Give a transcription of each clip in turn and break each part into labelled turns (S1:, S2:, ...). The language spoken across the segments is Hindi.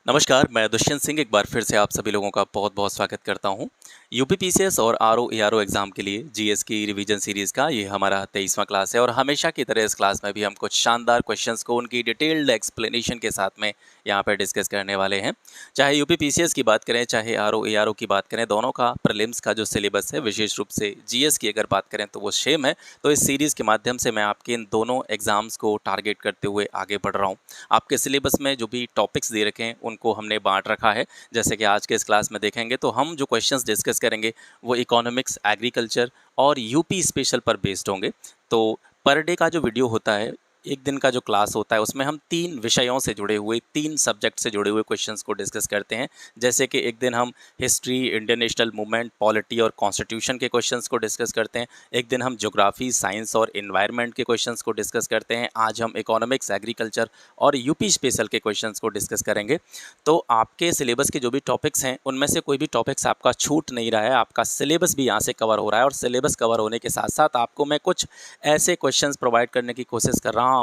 S1: नमस्कार, मैं दुष्यंत सिंह एक बार फिर से आप सभी लोगों का बहुत-बहुत स्वागत करता हूँ। यूपीपीसीएस और आरओ एआरओ एग्ज़ाम के लिए जीएस की रिवीजन सीरीज़ का ये हमारा 23वां क्लास है और हमेशा की तरह इस क्लास में भी हम कुछ शानदार क्वेश्चंस को उनकी डिटेल्ड एक्सप्लेनेशन के साथ में यहाँ पे डिस्कस करने वाले हैं। चाहे यूपीपीसीएस की बात करें, चाहे आरओ एआरओ की बात करें, दोनों का प्रीलिम्स का जो सिलेबस है, विशेष रूप से जीएस की अगर बात करें तो वो सेम है। तो इस सीरीज़ के माध्यम से मैं आपके इन दोनों एग्ज़ाम्स को टारगेट करते हुए आगे बढ़ रहा हूँ। आपके सिलेबस में जो भी टॉपिक्स दे रखे हैं उनको हमने बांट रखा है। जैसे कि आज के इस क्लास में देखेंगे तो हम जो क्वेश्चंस डिस्कस करेंगे वो इकोनॉमिक्स, एग्रीकल्चर और यूपी स्पेशल पर बेस्ड होंगे। तो पर डे का जो वीडियो होता है, एक दिन का जो क्लास होता है, उसमें हम 3 विषयों से जुड़े हुए, 3 सब्जेक्ट से जुड़े हुए क्वेश्चंस को डिस्कस करते हैं। जैसे कि एक दिन हम history, Indian national movement, polity और कॉन्स्टिट्यूशन के क्वेश्चंस को डिस्कस करते हैं। एक दिन हम ज्योग्राफी, साइंस और एनवायरनमेंट के क्वेश्चंस को डिस्कस करते हैं। आज हम इकोनॉमिक्स, एग्रीकल्चर और यूपी स्पेशल के क्वेश्चंस को डिस्कस करेंगे। तो आपके सिलेबस के जो भी टॉपिक्स हैं, उनमें से कोई भी टॉपिक्स आपका छूट नहीं रहा है। आपका सिलेबस भी यहाँ से कवर हो रहा है और सिलेबस कवर होने के साथ-साथ आपको मैं कुछ ऐसे क्वेश्चंस प्रोवाइड करने की कोशिश कर रहा हूँ,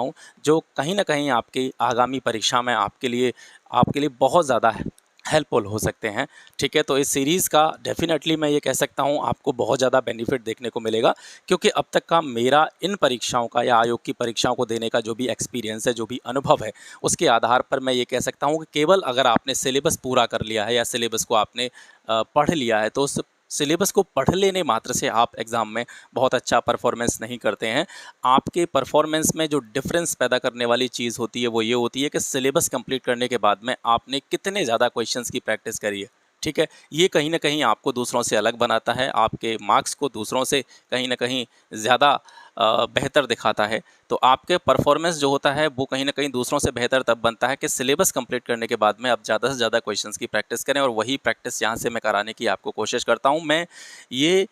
S1: जो कहीं न कहीं आपकी आगामी परीक्षा में आपके लिए बहुत ज़्यादा हेल्पफुल हो सकते हैं। ठीक है, तो इस सीरीज़ का डेफ़िनेटली मैं ये कह सकता हूँ आपको बहुत ज़्यादा बेनिफिट देखने को मिलेगा, क्योंकि अब तक का मेरा इन परीक्षाओं का या आयोग की परीक्षाओं को देने का जो भी एक्सपीरियंस है, जो भी अनुभव है, उसके आधार पर मैं ये कह सकता हूँ कि केवल अगर आपने सिलेबस पूरा कर लिया है या सिलेबस को आपने पढ़ लिया है, तो उस सिलेबस को पढ़ लेने मात्र से आप एग्ज़ाम में बहुत अच्छा परफॉर्मेंस नहीं करते हैं। आपके परफॉर्मेंस में जो डिफरेंस पैदा करने वाली चीज़ होती है वो ये होती है कि सिलेबस कंप्लीट करने के बाद में आपने कितने ज़्यादा क्वेश्चंस की प्रैक्टिस करी है। ठीक है, ये कहीं ना कहीं आपको दूसरों से अलग बनाता है, आपके मार्क्स को दूसरों से कहीं ना कहीं ज़्यादा बेहतर दिखाता है। तो आपके परफॉर्मेंस जो होता है वो कहीं ना कहीं दूसरों से बेहतर तब बनता है कि सिलेबस कंप्लीट करने के बाद में आप ज़्यादा से ज़्यादा क्वेश्चंस की प्रैक्टिस करें, और वही प्रैक्टिस यहाँ से मैं कराने की आपको कोशिश करता हूँ। मैं ये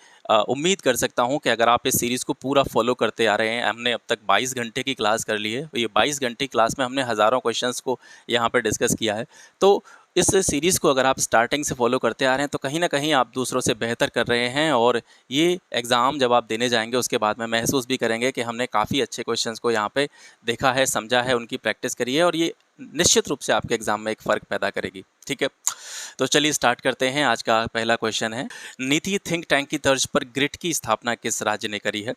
S1: उम्मीद कर सकता हूँ कि अगर आप इस सीरीज़ को पूरा फॉलो करते आ रहे हैं, हमने अब तक 22 घंटे की क्लास कर ली है। ये 22 घंटे की क्लास में हमने हज़ारों क्वेश्चंस को यहाँ पर डिस्कस किया है। तो इस सीरीज़ को अगर आप स्टार्टिंग से फॉलो करते आ रहे हैं तो कहीं न कहीं आप दूसरों से बेहतर कर रहे हैं, और ये एग्ज़ाम जब आप देने जाएँगे उसके बाद में महसूस भी करेंगे कि हमने काफ़ी अच्छे क्वेश्चंस को यहाँ पे देखा है, समझा है, उनकी प्रैक्टिस करी है, और ये निश्चित रूप से आपके एग्ज़ाम में एक फ़र्क पैदा करेगी। ठीक है? तो चलिए स्टार्ट करते हैं। आज का पहला क्वेश्चन है, नीति थिंक टैंक की तर्ज पर ग्रिड की स्थापना किस राज्य ने करी है?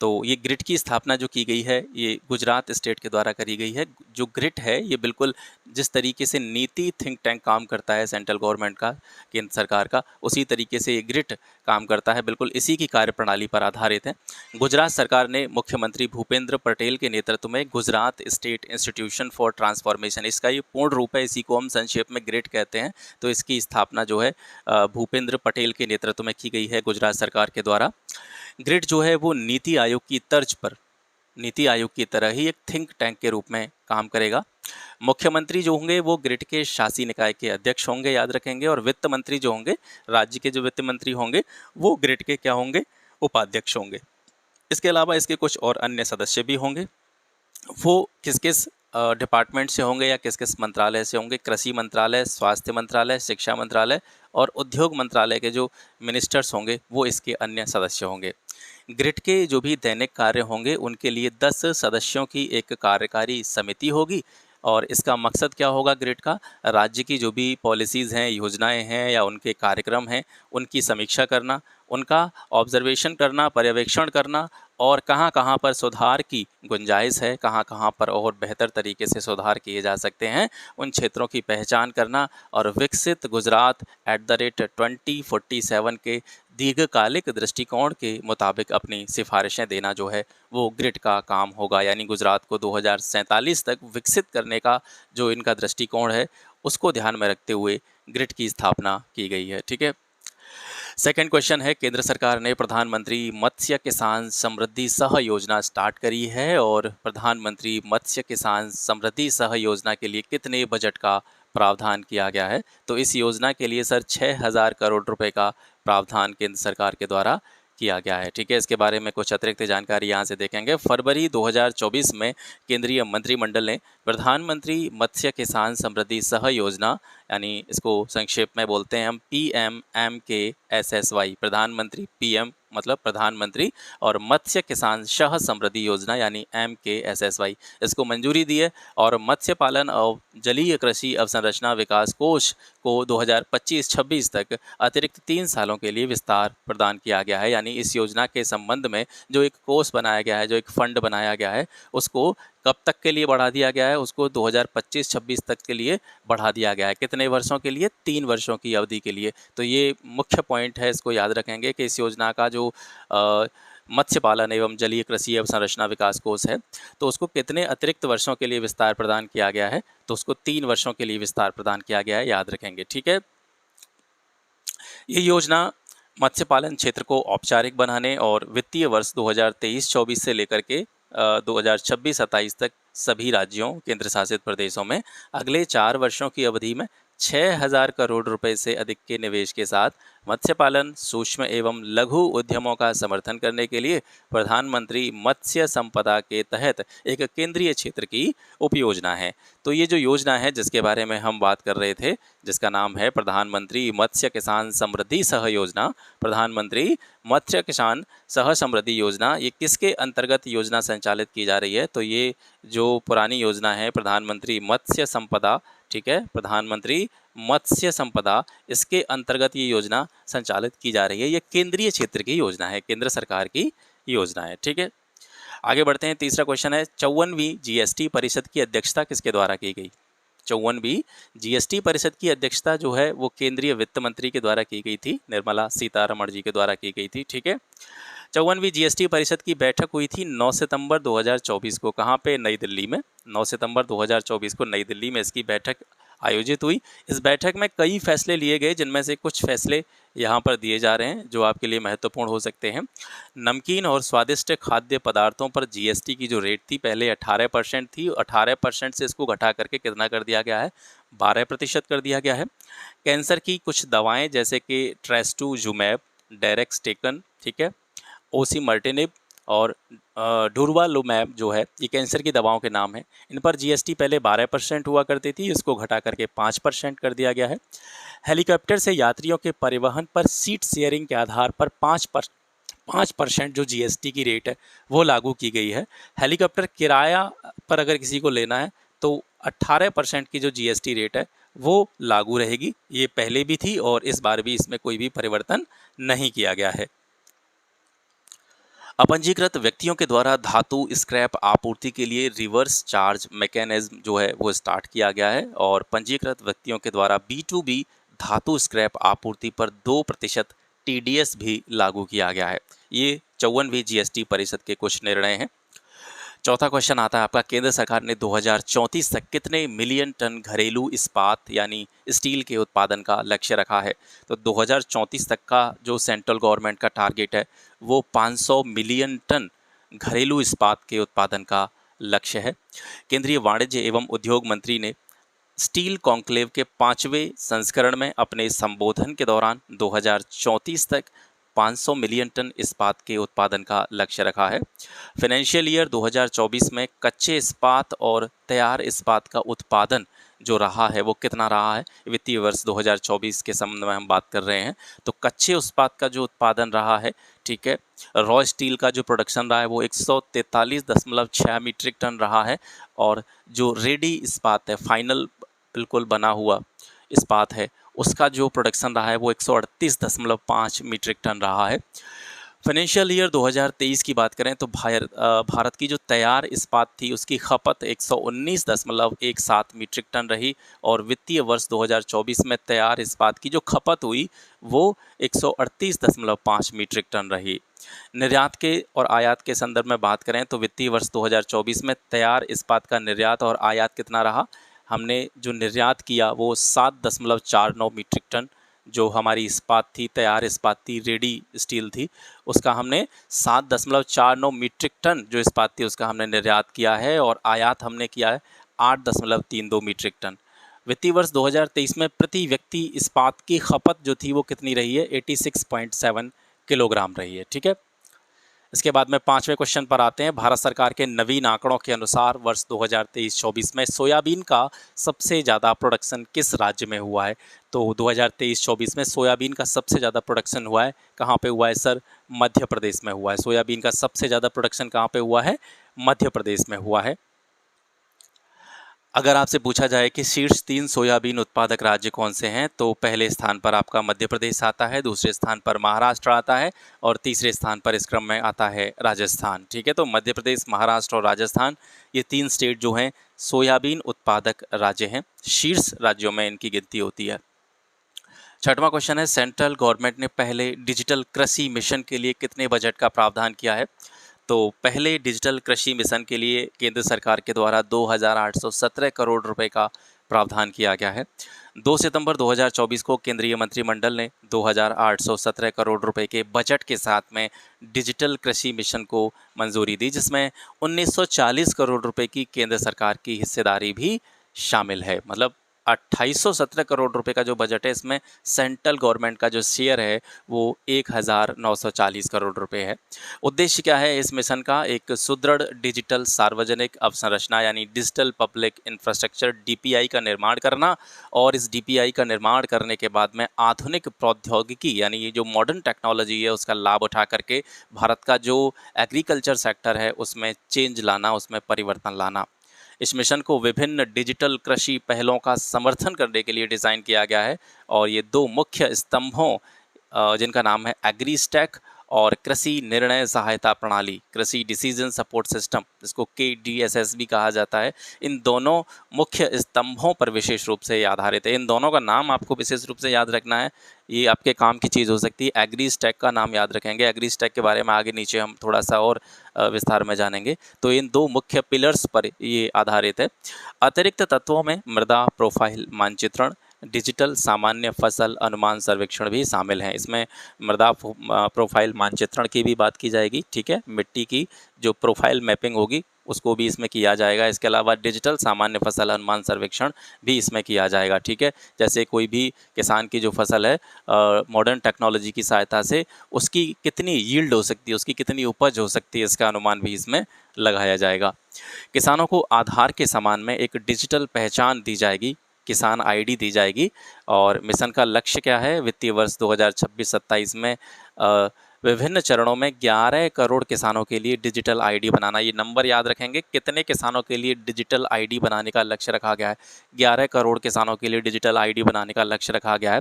S1: तो ये ग्रिड की स्थापना जो की गई है, ये गुजरात स्टेट के द्वारा करी गई है। जो ग्रिड है ये बिल्कुल जिस तरीके से नीति थिंक टैंक काम करता है सेंट्रल गवर्नमेंट का, केंद्र सरकार का, उसी तरीके से ये ग्रिड काम करता है, बिल्कुल इसी की कार्यप्रणाली पर आधारित है। गुजरात सरकार ने मुख्यमंत्री भूपेंद्र पटेल के नेतृत्व में Gujarat state institution for transformation, इसका ये पूर्ण रूप है, इसी को हम संक्षेप में ग्रिड कहते हैं। तो इसकी स्थापना जो है भूपेंद्र पटेल के नेतृत्व में की गई है गुजरात सरकार के द्वारा। ग्रिड जो है वो नीति आयोग की तर्ज पर, नीति आयोग की तरह ही एक थिंक टैंक के रूप में काम करेगा। मुख्यमंत्री जो होंगे वो ग्रिड के शासी निकाय के अध्यक्ष होंगे, याद रखेंगे, और वित्त मंत्री जो होंगे, राज्य के जो वित्त मंत्री होंगे, वो ग्रिड के क्या होंगे, उपाध्यक्ष होंगे। इसके अलावा इसके कुछ और अन्य सदस्य भी होंगे। वो किस किस डिपार्टमेंट से होंगे या किस किस मंत्रालय से होंगे? कृषि मंत्रालय, स्वास्थ्य मंत्रालय, शिक्षा मंत्रालय और उद्योग मंत्रालय के जो मिनिस्टर्स होंगे वो इसके अन्य सदस्य होंगे। ग्रिड के जो भी दैनिक कार्य होंगे उनके लिए 10 सदस्यों की एक कार्यकारी समिति होगी, और इसका मकसद क्या होगा ग्रिड का? राज्य की जो भी पॉलिसीज़ हैं, योजनाएं हैं या उनके कार्यक्रम हैं, उनकी समीक्षा करना, उनका ऑब्जर्वेशन करना, पर्यवेक्षण करना, और कहाँ-कहाँ पर सुधार की गुंजाइश है, कहाँ-कहाँ पर और बेहतर तरीके से सुधार किए जा सकते हैं, उन क्षेत्रों की पहचान करना, और विकसित गुजरात @2047 के दीर्घकालिक दृष्टिकोण के मुताबिक अपनी सिफारिशें देना जो है वो ग्रिड का काम होगा। यानी गुजरात को 2047 तक विकसित करने का जो इनका दृष्टिकोण है उसको ध्यान में रखते हुए ग्रिड की स्थापना की गई है। ठीक है, सेकंड क्वेश्चन है, केंद्र सरकार ने प्रधानमंत्री मत्स्य किसान समृद्धि सह योजना स्टार्ट करी है, और प्रधानमंत्री मत्स्य किसान समृद्धि सह योजना के लिए कितने बजट का प्रावधान किया गया है? तो इस योजना के लिए सर 6000 करोड़ रुपए का प्रावधान केंद्र सरकार के द्वारा किया गया है। ठीक है, इसके बारे में कुछ अतिरिक्त जानकारी यहाँ से देखेंगे। फरवरी 2024 में केंद्रीय मंत्रिमंडल ने प्रधानमंत्री मत्स्य किसान समृद्धि सह योजना, यानी इसको संक्षेप में बोलते हैं हम PMMKSSY, प्रधानमंत्री PM मतलब प्रधानमंत्री और मत्स्य किसान सह समृद्धि योजना यानी MKSSY, इसको मंजूरी दी है। और मत्स्य पालन और जलीय कृषि अवसंरचना विकास कोष को 2025-26 तक अतिरिक्त 3 सालों के लिए विस्तार प्रदान किया गया है। यानी इस योजना के संबंध में जो एक कोष बनाया गया है, जो एक फंड बनाया गया है, उसको कब तक के लिए बढ़ा दिया गया है? उसको 2025-26 तक के लिए बढ़ा दिया गया है। कितने वर्षों के लिए? 3 वर्षों की अवधि के लिए। तो ये मुख्य पॉइंट है, इसको याद रखेंगे कि इस योजना का जो मत्स्य पालन एवं जलीय कृषि अवसंरचना विकास कोष है, तो उसको कितने अतिरिक्त वर्षों के लिए विस्तार प्रदान किया गया है? तो उसको 3 वर्षों के लिए विस्तार प्रदान किया गया है, याद रखेंगे। ठीक है। ये योजना मत्स्य पालन क्षेत्र को औपचारिक बनाने और वित्तीय वर्ष 2023-24 से लेकर के 2026-27 तक सभी राज्यों, केंद्र शासित प्रदेशों में अगले 4 वर्षों की अवधि में 6,000 करोड़ रुपए से अधिक के निवेश के साथ मत्स्य पालन, सूक्ष्म एवं लघु उद्यमों का समर्थन करने के लिए प्रधानमंत्री मत्स्य संपदा के तहत एक केंद्रीय क्षेत्र की उपयोजना है। तो ये जो योजना है जिसके बारे में हम बात कर रहे थे, जिसका नाम है प्रधानमंत्री मत्स्य किसान समृद्धि सह योजना, प्रधानमंत्री मत्स्य किसान सह समृद्धि योजना, ये किसके अंतर्गत योजना संचालित की जा रही है? तो ये जो पुरानी योजना है प्रधानमंत्री मत्स्य संपदा, ठीक है, प्रधानमंत्री मत्स्य संपदा, इसके अंतर्गत ये योजना संचालित की जा रही है। ये केंद्रीय क्षेत्र की योजना है, केंद्र सरकार की योजना है। ठीक है, आगे बढ़ते हैं। तीसरा क्वेश्चन है, 54वीं जीएसटी परिषद की अध्यक्षता किसके द्वारा की गई? 54वीं जीएसटी परिषद की अध्यक्षता जो है वो केंद्रीय वित्त मंत्री के द्वारा की गई थी, निर्मला सीतारमण जी के द्वारा की गई थी। ठीक है, 54वीं जीएसटी परिषद की बैठक हुई थी 9 सितंबर 2024 को। कहाँ पे? नई दिल्ली में। 9 सितंबर 2024 को नई दिल्ली में इसकी बैठक आयोजित हुई। इस बैठक में कई फैसले लिए गए, जिनमें से कुछ फैसले यहाँ पर दिए जा रहे हैं जो आपके लिए महत्वपूर्ण हो सकते हैं। नमकीन और स्वादिष्ट खाद्य पदार्थों पर जीएसटी की जो रेट थी पहले 18% थी, 18% से इसको घटा करके कितना कर दिया गया है? 12% कर दिया गया है। कैंसर की कुछ दवाएं जैसे कि ट्रेस्टुजुमैब, डेरेक्सटेकन, ठीक है, ओसिमर्टिनिब और डुर्वालुमैब जो है, ये कैंसर की दवाओं के नाम हैं। इन पर जीएसटी पहले 12% हुआ करती थी, इसको घटा करके 5% कर दिया गया है। हेलीकॉप्टर से यात्रियों के परिवहन पर सीट शेयरिंग के आधार पर 5% जो जीएसटी की रेट है वो लागू की गई है। हेलीकॉप्टर किराया पर अगर किसी को लेना है तो 18% की जो जीएसटी रेट है वो लागू रहेगी। ये पहले भी थी और इस बार भी इसमें कोई भी परिवर्तन नहीं किया गया है। अपंजीकृत व्यक्तियों के द्वारा धातु स्क्रैप आपूर्ति के लिए रिवर्स चार्ज मैकेनिज्म जो है वो स्टार्ट किया गया है और पंजीकृत व्यक्तियों के द्वारा B2B धातु स्क्रैप आपूर्ति पर 2% TDS भी लागू किया गया है। ये 54वीं जीएसटी परिषद के कुछ निर्णय हैं। चौथा क्वेश्चन आता है आपका, केंद्र सरकार ने 2034 तक कितने मिलियन टन घरेलू इस्पात यानी स्टील के उत्पादन का लक्ष्य रखा है? तो 2034 तक का जो सेंट्रल गवर्नमेंट का टारगेट है वो 500 मिलियन टन घरेलू इस्पात के उत्पादन का लक्ष्य है। केंद्रीय वाणिज्य एवं उद्योग मंत्री ने स्टील कॉन्क्लेव के 5वें संस्करण में अपने संबोधन के दौरान 2034 तक 500 मिलियन टन इस्पात के उत्पादन का लक्ष्य रखा है। फाइनेंशियल ईयर 2024 में कच्चे इस्पात और तैयार इस्पात का उत्पादन जो रहा है वो कितना रहा है? वित्तीय वर्ष 2024 के संबंध में हम बात कर रहे हैं। तो कच्चे इस्पात का जो उत्पादन रहा है, ठीक है, रॉ स्टील का जो प्रोडक्शन रहा है वो 143.6 मीट्रिक टन रहा है और जो रेडी इस्पात है, फाइनल बिल्कुल बना हुआ इस्पात है, उसका जो प्रोडक्शन रहा है वो 138.5 मीट्रिक टन रहा है। फाइनेंशियल ईयर 2023 की बात करें तो भारत की जो तैयार इस्पात थी उसकी खपत 119.17 मीट्रिक टन रही और वित्तीय वर्ष 2024 में तैयार इस्पात की जो खपत हुई वो 138.5 मीट्रिक टन रही। निर्यात के और आयात के संदर्भ में बात करें तो वित्तीय वर्ष 2024 में तैयार इस्पात का निर्यात और आयात कितना रहा? हमने जो निर्यात किया वो 7.49 मीट्रिक टन जो हमारी इस्पात थी, तैयार इस्पात थी, रेडी स्टील थी, उसका हमने 7.49 मीट्रिक टन जो इस्पात थी उसका हमने निर्यात किया है और आयात हमने किया है 8.32 मीट्रिक टन। वित्तीय वर्ष 2023 में प्रति व्यक्ति इस्पात की खपत जो थी वो कितनी रही है? 86.7 किलोग्राम रही है। ठीक है, इसके बाद में 5वें क्वेश्चन पर आते हैं। भारत सरकार के नवीन आंकड़ों के अनुसार वर्ष 2023-24 में सोयाबीन का सबसे ज़्यादा प्रोडक्शन किस राज्य में हुआ है? तो 2023-24 में सोयाबीन का सबसे ज़्यादा प्रोडक्शन हुआ है, कहाँ पे हुआ है सर? मध्य प्रदेश में हुआ है। सोयाबीन का सबसे ज़्यादा प्रोडक्शन कहाँ पे हुआ है? मध्य प्रदेश में हुआ है। अगर आपसे पूछा जाए कि शीर्ष 3 सोयाबीन उत्पादक राज्य कौन से हैं, तो पहले स्थान पर आपका मध्य प्रदेश आता है, दूसरे स्थान पर महाराष्ट्र आता है और तीसरे स्थान पर इस क्रम में आता है राजस्थान। ठीक है, तो मध्य प्रदेश, महाराष्ट्र और राजस्थान, ये 3 स्टेट जो हैं सोयाबीन उत्पादक राज्य हैं। शीर्ष राज्यों में इनकी गिनती होती है। 6वां क्वेश्चन है, सेंट्रल गवर्नमेंट ने पहले डिजिटल कृषि मिशन के लिए कितने बजट का प्रावधान किया है? तो पहले डिजिटल कृषि मिशन के लिए केंद्र सरकार के द्वारा 2,817 करोड़ रुपए का प्रावधान किया गया है। 2 सितंबर 2024 को केंद्रीय मंत्रिमंडल ने 2,817 करोड़ रुपए के बजट के साथ में डिजिटल कृषि मिशन को मंजूरी दी, जिसमें 1940 करोड़ रुपए की केंद्र सरकार की हिस्सेदारी भी शामिल है। मतलब 2817 करोड़ रुपए का जो बजट है, इसमें सेंट्रल गवर्नमेंट का जो शेयर है वो 1940 करोड़ रुपए है। उद्देश्य क्या है इस मिशन का? एक सुदृढ़ डिजिटल सार्वजनिक अवसंरचना यानी डिजिटल पब्लिक इंफ्रास्ट्रक्चर डीपीआई का निर्माण करना, और इस डीपीआई का निर्माण करने के बाद में आधुनिक प्रौद्योगिकी यानी ये जो मॉडर्न टेक्नोलॉजी है उसका लाभ उठा करके भारत का जो एग्रीकल्चर सेक्टर है उसमें चेंज लाना, उसमें परिवर्तन लाना। इस मिशन को विभिन्न डिजिटल कृषि पहलों का समर्थन करने के लिए डिज़ाइन किया गया है, और ये 2 मुख्य स्तंभों जिनका नाम है एग्रीस्टैक और कृषि निर्णय सहायता प्रणाली, कृषि डिसीजन सपोर्ट सिस्टम, जिसको KDSS भी कहा जाता है, इन दोनों मुख्य स्तंभों पर विशेष रूप से आधारित है। इन दोनों का नाम आपको विशेष रूप से याद रखना है, ये आपके काम की चीज़ हो सकती है। एग्रीस्टैक का नाम याद रखेंगे, एग्रीस्टैक के बारे में आगे नीचे हम थोड़ा सा और विस्तार में जानेंगे। तो इन 2 मुख्य पिलर्स पर ये आधारित है। अतिरिक्त तत्वों में मृदा प्रोफाइल मानचित्रण, डिजिटल सामान्य फसल अनुमान सर्वेक्षण भी शामिल हैं। इसमें मृदा प्रोफाइल मानचित्रण की भी बात की जाएगी, ठीक है, मिट्टी की जो प्रोफाइल मैपिंग होगी उसको भी इसमें किया जाएगा। इसके अलावा डिजिटल सामान्य फसल अनुमान सर्वेक्षण भी इसमें किया जाएगा, ठीक है। जैसे कोई भी किसान की जो फसल है मॉडर्न टेक्नोलॉजी की सहायता से उसकी कितनी यील्ड हो सकती है, उसकी कितनी उपज हो सकती है, इसका अनुमान भी इसमें लगाया जाएगा। किसानों को आधार के समान में एक डिजिटल पहचान दी जाएगी, किसान आईडी दी जाएगी। और मिशन का लक्ष्य क्या है? वित्तीय वर्ष 2026-27 में विभिन्न चरणों में 11 करोड़ किसानों के लिए डिजिटल आईडी बनाना। ये नंबर याद रखेंगे, कितने किसानों के लिए डिजिटल आईडी बनाने का लक्ष्य रखा गया है? 11 करोड़ किसानों के लिए डिजिटल आईडी बनाने का लक्ष्य रखा गया है।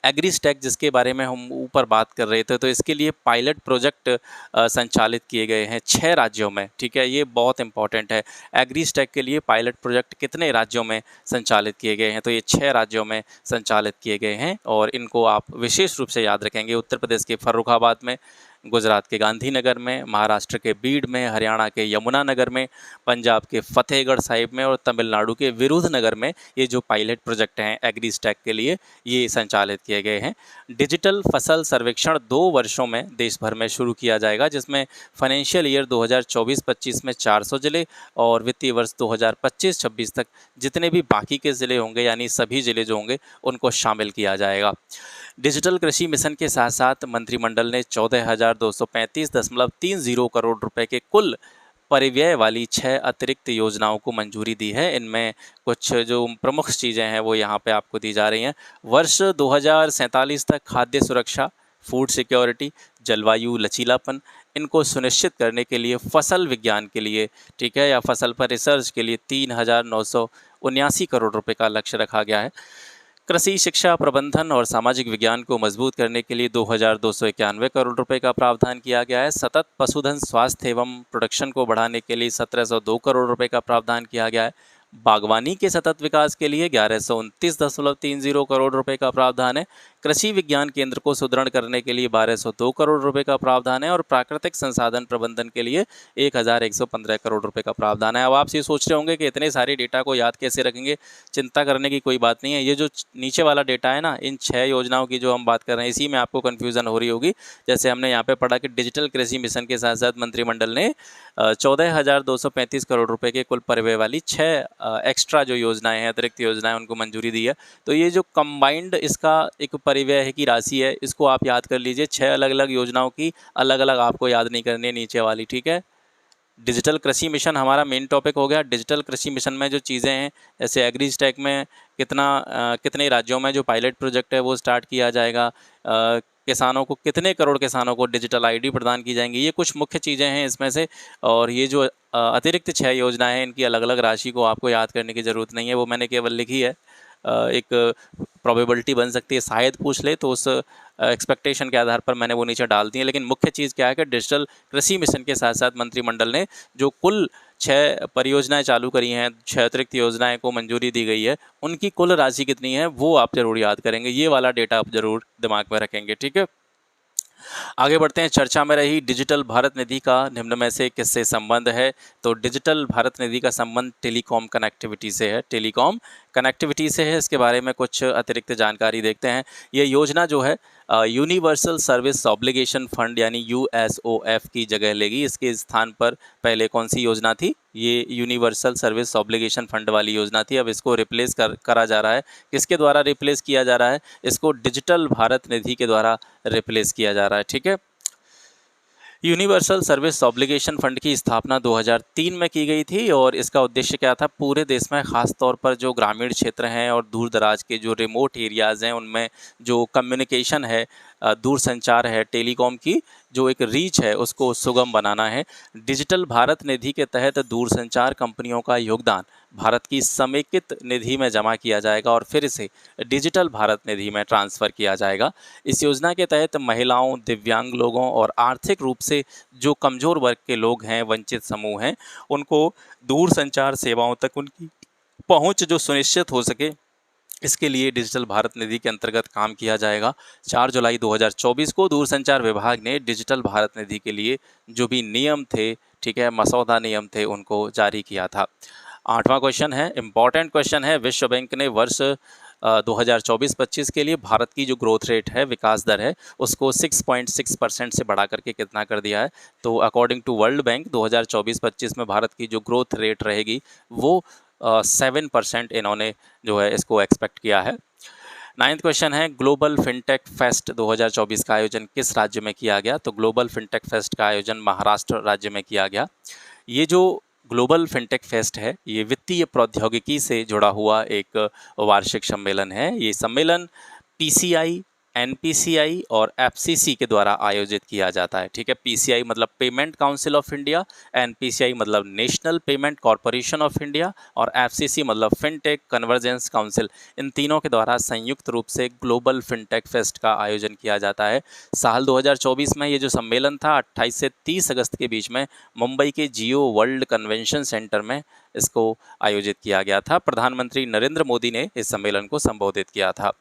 S1: एग्रीस्टैक जिसके बारे में हम ऊपर बात कर रहे थे, तो इसके लिए पायलट प्रोजेक्ट संचालित किए गए हैं 6 राज्यों में, ठीक है, ये बहुत इंपॉर्टेंट है। एग्रीस्टैक के लिए पायलट प्रोजेक्ट कितने राज्यों में संचालित किए गए हैं? तो ये 6 राज्यों में संचालित किए गए हैं, और इनको आप विशेष रूप से याद रखेंगे। उत्तर प्रदेश के फर्रुखाबाद में, गुजरात के गांधीनगर में, महाराष्ट्र के बीड में, हरियाणा के यमुनानगर में, पंजाब के फतेहगढ़ साहिब में और तमिलनाडु के विरुधनगर में ये जो पायलट प्रोजेक्ट हैं एग्रीस्टैक के लिए, ये संचालित किए गए हैं। डिजिटल फसल सर्वेक्षण 2 वर्षों में देश भर में शुरू किया जाएगा, जिसमें फाइनेंशियल ईयर 2024-25 में 400 ज़िले और वित्तीय वर्ष 2025-26 तक जितने भी बाकी के ज़िले होंगे यानी सभी ज़िले जो होंगे उनको शामिल किया जाएगा। डिजिटल कृषि मिशन के साथ साथ मंत्रिमंडल ने 14,235.30 करोड़ रुपए के कुल परिव्यय वाली 6 अतिरिक्त योजनाओं को मंजूरी दी है। इनमें कुछ जो प्रमुख चीज़ें हैं वो यहाँ पे आपको दी जा रही हैं। वर्ष 2047 तक खाद्य सुरक्षा, फूड सिक्योरिटी, जलवायु लचीलापन, इनको सुनिश्चित करने के लिए फसल विज्ञान के लिए, ठीक है, या फसल पर रिसर्च के लिए 3,979 करोड़ रुपए का लक्ष्य रखा गया है। कृषि शिक्षा प्रबंधन और सामाजिक विज्ञान को मजबूत करने के लिए 2,291 करोड़ रुपए का प्रावधान किया गया है। सतत पशुधन स्वास्थ्य एवं प्रोडक्शन को बढ़ाने के लिए 1,702 करोड़ रुपए का प्रावधान किया गया है। बागवानी के सतत विकास के लिए 1,129.30 करोड़ रुपए का प्रावधान है। कृषि विज्ञान केंद्र को सुदृढ़ करने के लिए 1,202 करोड़ रुपए का प्रावधान है, और प्राकृतिक संसाधन प्रबंधन के लिए 1,115 करोड़ रुपए का प्रावधान है। अब आप ये सोच रहे होंगे कि इतने सारे डेटा को याद कैसे रखेंगे? चिंता करने की कोई बात नहीं है। ये जो नीचे वाला डेटा है ना, इन 6 योजनाओं की जो हम बात कर रहे हैं, इसी में आपको कन्फ्यूज़न हो रही होगी। जैसे हमने यहाँ पे पढ़ा कि डिजिटल कृषि मिशन के साथ साथ मंत्रिमंडल ने 14,235 करोड़ रुपए के कुल परिव्यय वाली 6 एक्स्ट्रा जो योजनाएं हैं, अतिरिक्त योजनाएं, उनको मंजूरी दी है। तो ये जो कंबाइंड इसका एक परिव्यय की राशि है, इसको आप याद कर लीजिए। 6 अलग-अलग योजनाओं की अलग-अलग आपको याद नहीं करनी है नीचे वाली, ठीक है। डिजिटल कृषि मिशन हमारा मेन टॉपिक हो गया। डिजिटल कृषि मिशन में जो चीज़ें हैं, जैसे एग्री स्टैक में कितने राज्यों में जो पायलट प्रोजेक्ट है वो स्टार्ट किया जाएगा, किसानों को कितने करोड़ किसानों को डिजिटल आईडी प्रदान की जाएंगी, ये कुछ मुख्य चीज़ें हैं इसमें से। और ये जो अतिरिक्त 6 योजनाएं हैं, इनकी अलग अलग राशि को आपको याद करने की ज़रूरत नहीं है, वो मैंने केवल लिखी है। एक प्रोबेबिलिटी बन सकती है शायद पूछ ले, तो उस एक्सपेक्टेशन के आधार पर मैंने वो नीचे डाल दी है। लेकिन मुख्य चीज़ क्या है कि डिजिटल कृषि मिशन के साथ साथ मंत्रिमंडल ने जो कुल 6 परियोजनाएं चालू करी हैं, 6 अतिरिक्त योजनाएं को मंजूरी दी गई है, उनकी कुल राशि कितनी है वो आप ज़रूर याद करेंगे। ये वाला डेटा आप ज़रूर दिमाग में रखेंगे, ठीक है। आगे बढ़ते हैं। चर्चा में रही डिजिटल भारत निधि का निम्न में से किससे संबंध है? तो डिजिटल भारत निधि का संबंध टेलीकॉम कनेक्टिविटी से है। टेलीकॉम कनेक्टिविटी से है। इसके बारे में कुछ अतिरिक्त जानकारी देखते हैं। ये योजना जो है यूनिवर्सल सर्विस ऑब्लिगेशन फंड यानी यूएसओएफ की जगह लेगी। इसके स्थान पर पहले कौन सी योजना थी? ये यूनिवर्सल सर्विस ऑब्लिगेशन फंड वाली योजना थी। अब इसको रिप्लेस करा जा रहा है। किसके द्वारा रिप्लेस किया जा रहा है? इसको डिजिटल भारत निधि के द्वारा रिप्लेस किया जा रहा है, ठीक है। यूनिवर्सल सर्विस ऑब्लिगेशन फंड की स्थापना 2003 में की गई थी और इसका उद्देश्य क्या था? पूरे देश में ख़ास तौर पर जो ग्रामीण क्षेत्र हैं और दूर दराज के जो रिमोट एरियाज़ हैं, उनमें जो कम्युनिकेशन है, दूरसंचार है, टेलीकॉम की जो एक रीच है, उसको सुगम बनाना है। डिजिटल भारत निधि के तहत दूरसंचार कंपनियों का योगदान भारत की समेकित निधि में जमा किया जाएगा और फिर इसे डिजिटल भारत निधि में ट्रांसफ़र किया जाएगा। इस योजना के तहत महिलाओं, दिव्यांग लोगों और आर्थिक रूप से जो कमज़ोर वर्ग के लोग हैं, वंचित समूह हैं, उनको दूरसंचार सेवाओं तक उनकी पहुंच जो सुनिश्चित हो सके, इसके लिए डिजिटल भारत निधि के अंतर्गत काम किया जाएगा। 4 जुलाई 2024 को दूरसंचार विभाग ने डिजिटल भारत निधि के लिए जो भी नियम थे, ठीक है, मसौदा नियम थे, उनको जारी किया था। 8वां क्वेश्चन है, इम्पॉर्टेंट क्वेश्चन है। विश्व बैंक ने वर्ष 2024-25 के लिए भारत की जो ग्रोथ रेट है, विकास दर है, उसको 6.6% से बढ़ा करके कितना कर दिया है? तो अकॉर्डिंग टू वर्ल्ड बैंक 2024-25 में भारत की जो ग्रोथ रेट रहेगी वो 7% इन्होंने जो है इसको एक्सपेक्ट किया है। 9th क्वेश्चन है, ग्लोबल फिनटेक फेस्ट 2024 का आयोजन किस राज्य में किया गया? तो ग्लोबल फिनटेक फेस्ट का आयोजन महाराष्ट्र राज्य में किया गया। ये जो ग्लोबल फिनटेक फेस्ट है, ये वित्तीय प्रौद्योगिकी से जुड़ा हुआ एक वार्षिक सम्मेलन है। ये सम्मेलन पीसीआई, एनपीसीआई और एफसीसी के द्वारा आयोजित किया जाता है, ठीक है। पीसीआई मतलब payment council of India, NPCI मतलब national payment corporation of India और एफसीसी मतलब फिनटेक कन्वर्जेंस काउंसिल। इन तीनों के द्वारा संयुक्त रूप से ग्लोबल फिनटेक फेस्ट का आयोजन किया जाता है। साल 2024 में ये जो सम्मेलन था 28 से 30 अगस्त के बीच में मुंबई के जियो वर्ल्ड कन्वेंशन सेंटर में इसको आयोजित किया गया था। प्रधानमंत्री नरेंद्र मोदी ने इस सम्मेलन को संबोधित किया था।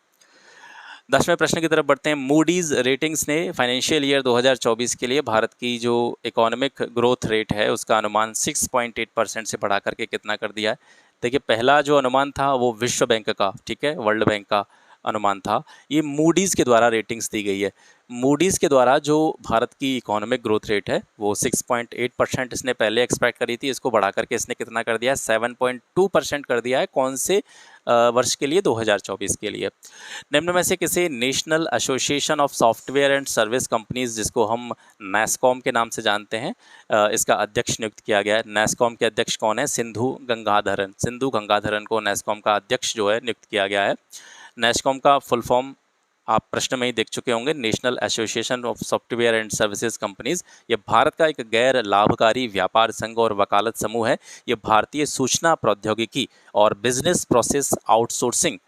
S1: 10वें प्रश्न की तरफ बढ़ते हैं। मूडीज़ रेटिंग्स ने फाइनेंशियल ईयर 2024 के लिए भारत की जो इकोनॉमिक ग्रोथ रेट है उसका अनुमान 6.8% से बढ़ा करके कितना कर दिया है? देखिए, पहला जो अनुमान था वो विश्व बैंक का, ठीक है, वर्ल्ड बैंक का अनुमान था। ये मूडीज़ के द्वारा रेटिंग्स दी गई है। मूडीज़ के द्वारा जो भारत की इकोनॉमिक ग्रोथ रेट है वो 6.8% इसने पहले एक्सपेक्ट करी थी, इसको बढ़ा करके इसने कितना कर दिया है? 7.2% कर दिया है। कौन से वर्ष के लिए? 2024 के लिए। निम्न में से किसे national association of software and service companies, जिसको हम नेस्कॉम के नाम से जानते हैं, इसका अध्यक्ष नियुक्त किया गया है? नेस्कॉम के अध्यक्ष कौन है? सिंधु गंगाधरन। सिंधु गंगाधरन को नेस्कॉम का अध्यक्ष जो है नियुक्त किया गया है। नेस्कॉम का फुल फॉर्म आप प्रश्न में ही देख चुके होंगे, national association of software and services companies. ये भारत का एक गैर लाभकारी व्यापार संघ और वकालत समूह है। ये भारतीय सूचना प्रौद्योगिकी और बिजनेस प्रोसेस आउटसोर्सिंग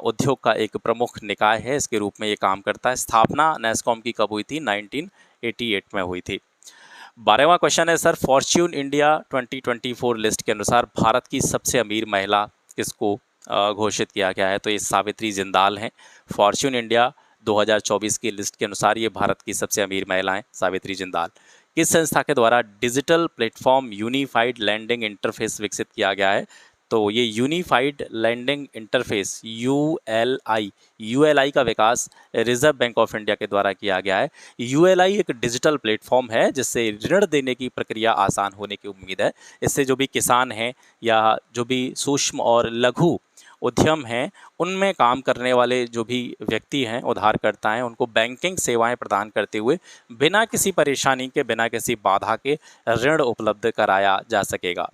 S1: उद्योग का एक प्रमुख निकाय है, इसके रूप में ये काम करता है। स्थापना नेस्कॉम की कब हुई थी? 1988 में हुई थी। 12वां क्वेश्चन है सर, फॉर्च्यून इंडिया 2024 लिस्ट के अनुसार भारत की सबसे अमीर महिला किसको घोषित किया गया है? तो ये सावित्री जिंदाल हैं। फॉर्च्यून इंडिया 2024 की लिस्ट के अनुसार ये भारत की सबसे अमीर महिला हैं, सावित्री जिंदाल। किस संस्था के द्वारा digital platform unified lending interface विकसित किया गया है? तो ये यूनिफाइड लैंडिंग इंटरफेस यूएलआई का विकास रिजर्व बैंक ऑफ इंडिया के द्वारा किया गया है। यूएलआई एक डिजिटल प्लेटफॉर्म है जिससे ऋण देने की प्रक्रिया आसान होने की उम्मीद है। इससे जो भी किसान हैं या जो भी सूक्ष्म और लघु उद्यम हैं, उनमें काम करने वाले जो भी व्यक्ति हैं, उधारकर्ता हैं, उनको बैंकिंग सेवाएं प्रदान करते हुए बिना किसी परेशानी के, बिना किसी बाधा के ऋण उपलब्ध कराया जा सकेगा।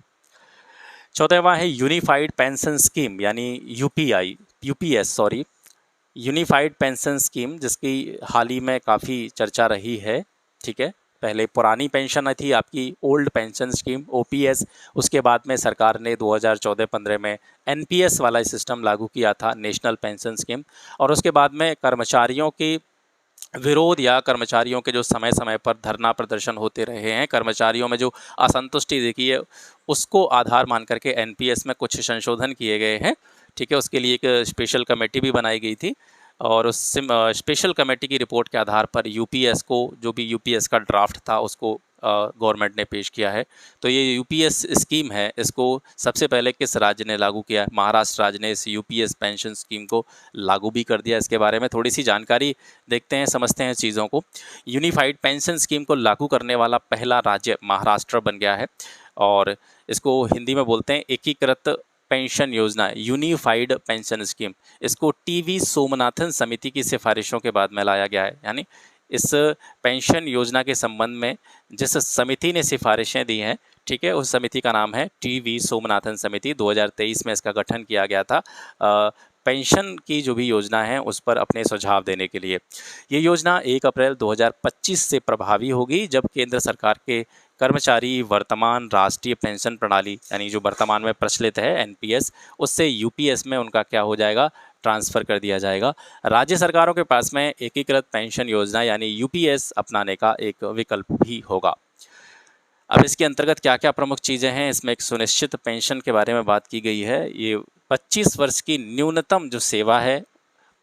S1: 14वां है यूनिफाइड पेंशन स्कीम यानी UPS sorry, unified pension scheme, जिसकी हाल ही में काफ़ी चर्चा रही है। ठीक है, पहले पुरानी पेंशन थी आपकी ओल्ड पेंशन स्कीम ओपीएस, उसके बाद में सरकार ने 2014-15 में एनपीएस वाला सिस्टम लागू किया था, नेशनल पेंशन स्कीम। और उसके बाद में कर्मचारियों की विरोध या कर्मचारियों के जो समय समय पर धरना प्रदर्शन होते रहे हैं, कर्मचारियों में जो असंतुष्टि देखी है, उसको आधार मान करके एनपीएस में कुछ संशोधन किए गए हैं। ठीक है, उसके लिए एक स्पेशल कमेटी भी बनाई गई थी और उस स्पेशल कमेटी की रिपोर्ट के आधार पर यूपीएस को, जो भी यूपीएस का ड्राफ्ट था, उसको गवर्नमेंट ने पेश किया है। तो ये यूपीएस स्कीम है, इसको सबसे पहले किस राज्य ने लागू किया है? महाराष्ट्र राज्य ने इस यूपीएस पेंशन स्कीम को लागू भी कर दिया। इसके बारे में थोड़ी सी जानकारी देखते हैं, समझते हैं चीज़ों को। यूनिफाइड पेंशन स्कीम को लागू करने वाला पहला राज्य महाराष्ट्र बन गया है और इसको हिंदी में बोलते हैं एकीकृत पेंशन योजना, यूनिफाइड पेंशन स्कीम। इसको टीवी सोमनाथन समिति की सिफारिशों के बाद में लाया गया है। यानी इस पेंशन योजना के संबंध में जिस समिति ने सिफारिशें दी हैं, ठीक है, उस समिति का नाम है टीवी सोमनाथन समिति। 2023 में इसका गठन किया गया था पेंशन की जो भी योजना है उस पर अपने सुझाव देने के लिए। ये योजना 1 अप्रैल 2025 से प्रभावी होगी, जब केंद्र सरकार के कर्मचारी वर्तमान राष्ट्रीय पेंशन प्रणाली यानी जो वर्तमान में प्रचलित है एनपीएस, उससे यूपीएस में उनका क्या हो जाएगा, ट्रांसफ़र कर दिया जाएगा। राज्य सरकारों के पास में एकीकृत पेंशन योजना यानी यूपीएस अपनाने का एक विकल्प भी होगा। अब इसके अंतर्गत क्या क्या प्रमुख चीज़ें हैं, इसमें एक सुनिश्चित पेंशन के बारे में बात की गई है। ये 25 वर्ष की न्यूनतम जो सेवा है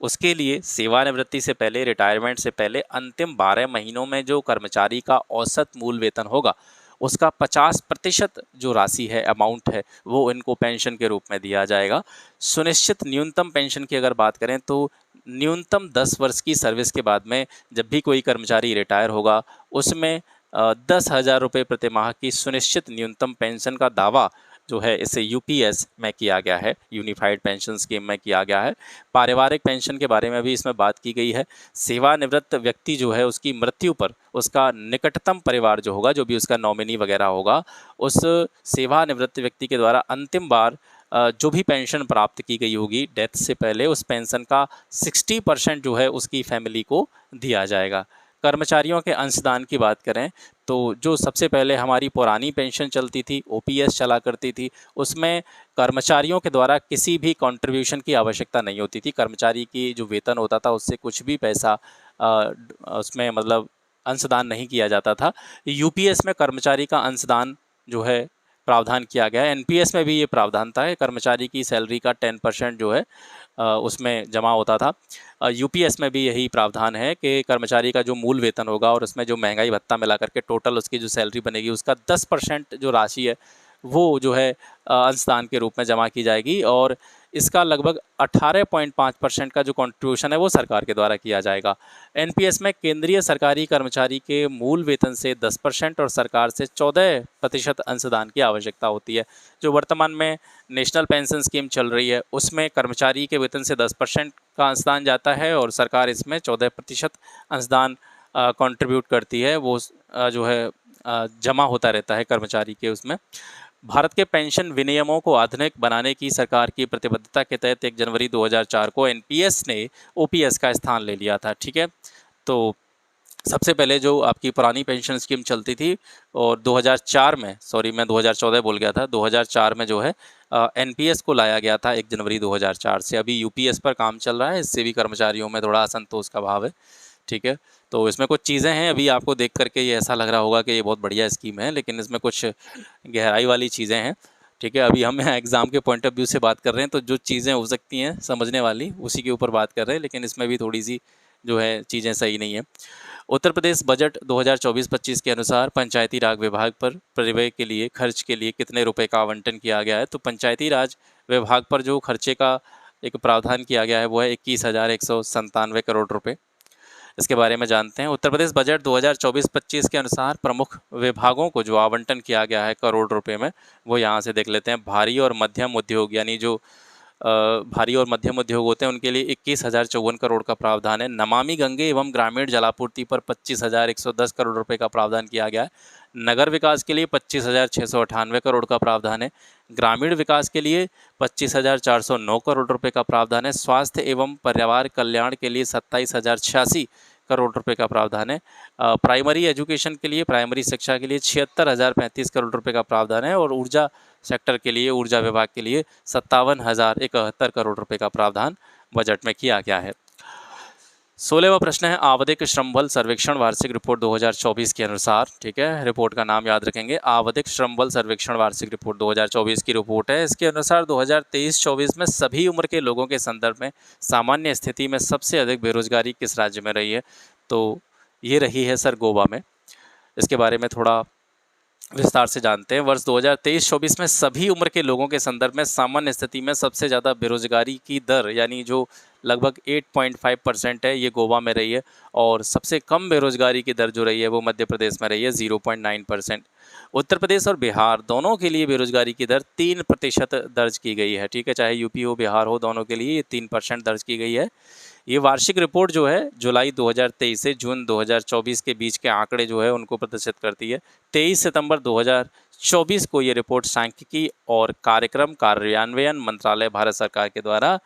S1: उसके लिए सेवानिवृत्ति से पहले, रिटायरमेंट से पहले अंतिम 12 महीनों में जो कर्मचारी का औसत मूल वेतन होगा उसका 50% जो राशि है, अमाउंट है, वो इनको पेंशन के रूप में दिया जाएगा। सुनिश्चित न्यूनतम पेंशन की अगर बात करें तो न्यूनतम 10 वर्ष की सर्विस के बाद में जब भी कोई कर्मचारी रिटायर होगा उसमें 10,000 रुपये प्रति माह की सुनिश्चित न्यूनतम पेंशन का दावा जो है इसे यूपीएस में किया गया है, यूनिफाइड पेंशन स्कीम में किया गया है। पारिवारिक पेंशन के बारे में भी इसमें बात की गई है। सेवानिवृत्त व्यक्ति जो है उसकी मृत्यु पर उसका निकटतम परिवार जो होगा, जो भी उसका नॉमिनी वगैरह होगा, उस सेवानिवृत्त व्यक्ति के द्वारा अंतिम बार जो भी पेंशन प्राप्त की गई होगी डेथ से पहले, उस पेंशन का 60% जो है उसकी फैमिली को दिया जाएगा। कर्मचारियों के अंशदान की बात करें तो जो सबसे पहले हमारी पुरानी पेंशन चलती थी, ओपीएस चला करती थी, उसमें कर्मचारियों के द्वारा किसी भी कंट्रीब्यूशन की आवश्यकता नहीं होती थी। कर्मचारी की जो वेतन होता था उससे कुछ भी पैसा उसमें मतलब अंशदान नहीं किया जाता था। यूपीएस में कर्मचारी का अंशदान जो है प्रावधान किया गया है। एनपीएस में भी ये प्रावधान था, कर्मचारी की सैलरी का 10% जो है उसमें जमा होता था। यूपीएस में भी यही प्रावधान है कि कर्मचारी का जो मूल वेतन होगा और उसमें जो महंगाई भत्ता मिला करके टोटल उसकी जो सैलरी बनेगी उसका 10% जो राशि है वो जो है अंशदान के रूप में जमा की जाएगी और इसका लगभग 18.5% का जो कंट्रीब्यूशन है वो सरकार के द्वारा किया जाएगा। एनपीएस में केंद्रीय सरकारी कर्मचारी के मूल वेतन से 10% और सरकार से 14% अंशदान की आवश्यकता होती है। जो वर्तमान में नेशनल पेंशन स्कीम चल रही है उसमें कर्मचारी के वेतन से 10% का अंशदान जाता है और सरकार इसमें 14% अंशदान कंट्रीब्यूट करती है, वो जो है जमा होता रहता है कर्मचारी के उसमें। भारत के पेंशन विनियमों को आधुनिक बनाने की सरकार की प्रतिबद्धता के तहत 1 जनवरी 2004 को एनपीएस ने ओपीएस का स्थान ले लिया था। ठीक है, तो सबसे पहले जो आपकी पुरानी पेंशन स्कीम चलती थी और 2004 में, सॉरी मैं 2014 बोल गया था, 2004 में जो है एनपीएस को लाया गया था 1 जनवरी 2004 से। अभी यूपीएस पर काम चल रहा है, इससे भी कर्मचारियों में थोड़ा असंतोष का भाव है। ठीक है, तो इसमें कुछ चीज़ें हैं, अभी आपको देख करके ये ऐसा लग रहा होगा कि ये बहुत बढ़िया स्कीम है, लेकिन इसमें कुछ गहराई वाली चीज़ें हैं। ठीक है, अभी हम एग्ज़ाम के पॉइंट ऑफ व्यू से बात कर रहे हैं, तो जो चीज़ें हो सकती हैं समझने वाली उसी के ऊपर बात कर रहे हैं, लेकिन इसमें भी थोड़ी सी जो है चीज़ें सही नहीं है। उत्तर प्रदेश बजट 2024-25 के अनुसार पंचायती राज विभाग पर परिव्यय के लिए, खर्च के लिए कितने रुपए का आवंटन किया गया है? तो पंचायती राज विभाग पर जो खर्चे का एक प्रावधान किया गया है वो है 21,197 करोड़ रुपये। इसके बारे में जानते हैं। उत्तर प्रदेश बजट 2024-25 के अनुसार प्रमुख विभागों को जो आवंटन किया गया है करोड़ रुपए में, वो यहाँ से देख लेते हैं। भारी और मध्यम उद्योग यानी जो भारी और मध्यम उद्योग होते हैं उनके लिए 21,054 करोड़ का प्रावधान है। नमामि गंगे एवं ग्रामीण जलापूर्ति पर 25,110 करोड़ रुपए का प्रावधान किया गया है। नगर विकास के लिए 25,698 करोड़ का प्रावधान है। ग्रामीण विकास के लिए 25,409 करोड़ रुपए का प्रावधान है। स्वास्थ्य एवं परिवार कल्याण के लिए 27,086 करोड़ रुपए का प्रावधान है। प्राइमरी एजुकेशन के लिए, प्राइमरी शिक्षा के लिए 76,035 करोड़ रुपए का प्रावधान है। और ऊर्जा सेक्टर के लिए, ऊर्जा विभाग के लिए 57,071 करोड़ रुपए का प्रावधान बजट में किया गया है। 16वां प्रश्न है आवधिक श्रम बल सर्वेक्षण वार्षिक रिपोर्ट 2024 के अनुसार, ठीक है, रिपोर्ट का नाम याद रखेंगे, आवधिक श्रम बल सर्वेक्षण वार्षिक रिपोर्ट 2024 की रिपोर्ट है। इसके अनुसार 2023-24 में सभी उम्र के लोगों के संदर्भ में सामान्य स्थिति में सबसे अधिक बेरोजगारी किस राज्य में रही है? तो ये रही है सर गोवा में। इसके बारे में थोड़ा विस्तार से जानते हैं। वर्ष 2023-24 में सभी उम्र के लोगों के संदर्भ में सामान्य स्थिति में सबसे ज़्यादा बेरोजगारी की दर यानी जो लगभग 8.5% है, ये गोवा में रही है। और सबसे कम बेरोजगारी की दर जो रही है वो मध्य प्रदेश में रही है, 0.9%। उत्तर प्रदेश और बिहार दोनों के लिए बेरोजगारी की दर 3% दर्ज की गई है, ठीक है, चाहे यूपी हो बिहार हो, दोनों के लिए ये 3% दर्ज की गई है। ये वार्षिक रिपोर्ट जो है जुलाई 2023 से जून 2024 के बीच के आंकड़े जो है उनको प्रदर्शित करती है। 23 सितंबर 2024 को ये रिपोर्ट सांख्यिकी और कार्यक्रम कार्यान्वयन मंत्रालय भारत सरकार के द्वारा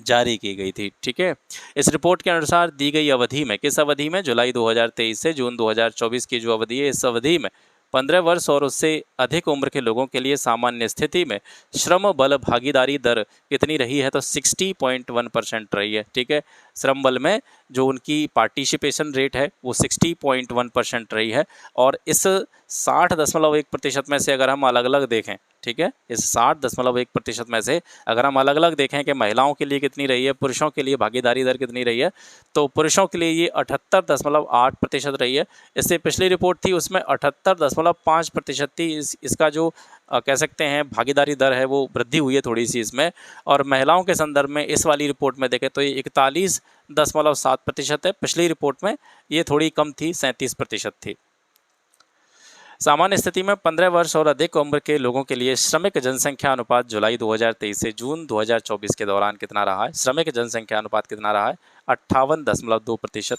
S1: जारी की गई थी, ठीक है। इस रिपोर्ट के अनुसार दी गई अवधि में, किस अवधि में, जुलाई 2023 से जून 2024 की जो अवधि है, इस अवधि में 15 वर्ष और उससे अधिक उम्र के लोगों के लिए सामान्य स्थिति में श्रम बल भागीदारी दर कितनी रही है? तो 60.1% रही है, ठीक है। श्रम बल में जो उनकी पार्टिसिपेशन रेट है वो 60.1% रही है। और इस 60.1% में से अगर हम अलग अलग देखें, ठीक है, इस 60.1% में से अगर हम अलग अलग देखें कि महिलाओं के लिए कितनी रही है, पुरुषों के लिए भागीदारी दर कितनी रही है, तो पुरुषों के लिए ये 78.8% रही है। इससे पिछली रिपोर्ट थी उसमें 78.5% थी। इसका जो कह सकते हैं भागीदारी दर है वो वृद्धि हुई है थोड़ी सी इसमें। और महिलाओं के संदर्भ में इस वाली रिपोर्ट में देखें तो ये 41.7% है। पिछली रिपोर्ट में ये थोड़ी कम थी, 37% थी। सामान्य स्थिति में 15 वर्ष और अधिक उम्र के लोगों के लिए श्रमिक जनसंख्या अनुपात जुलाई 2023 से जून 2024 के दौरान कितना रहा है? श्रमिक जनसंख्या अनुपात कितना रहा है? 58.2%।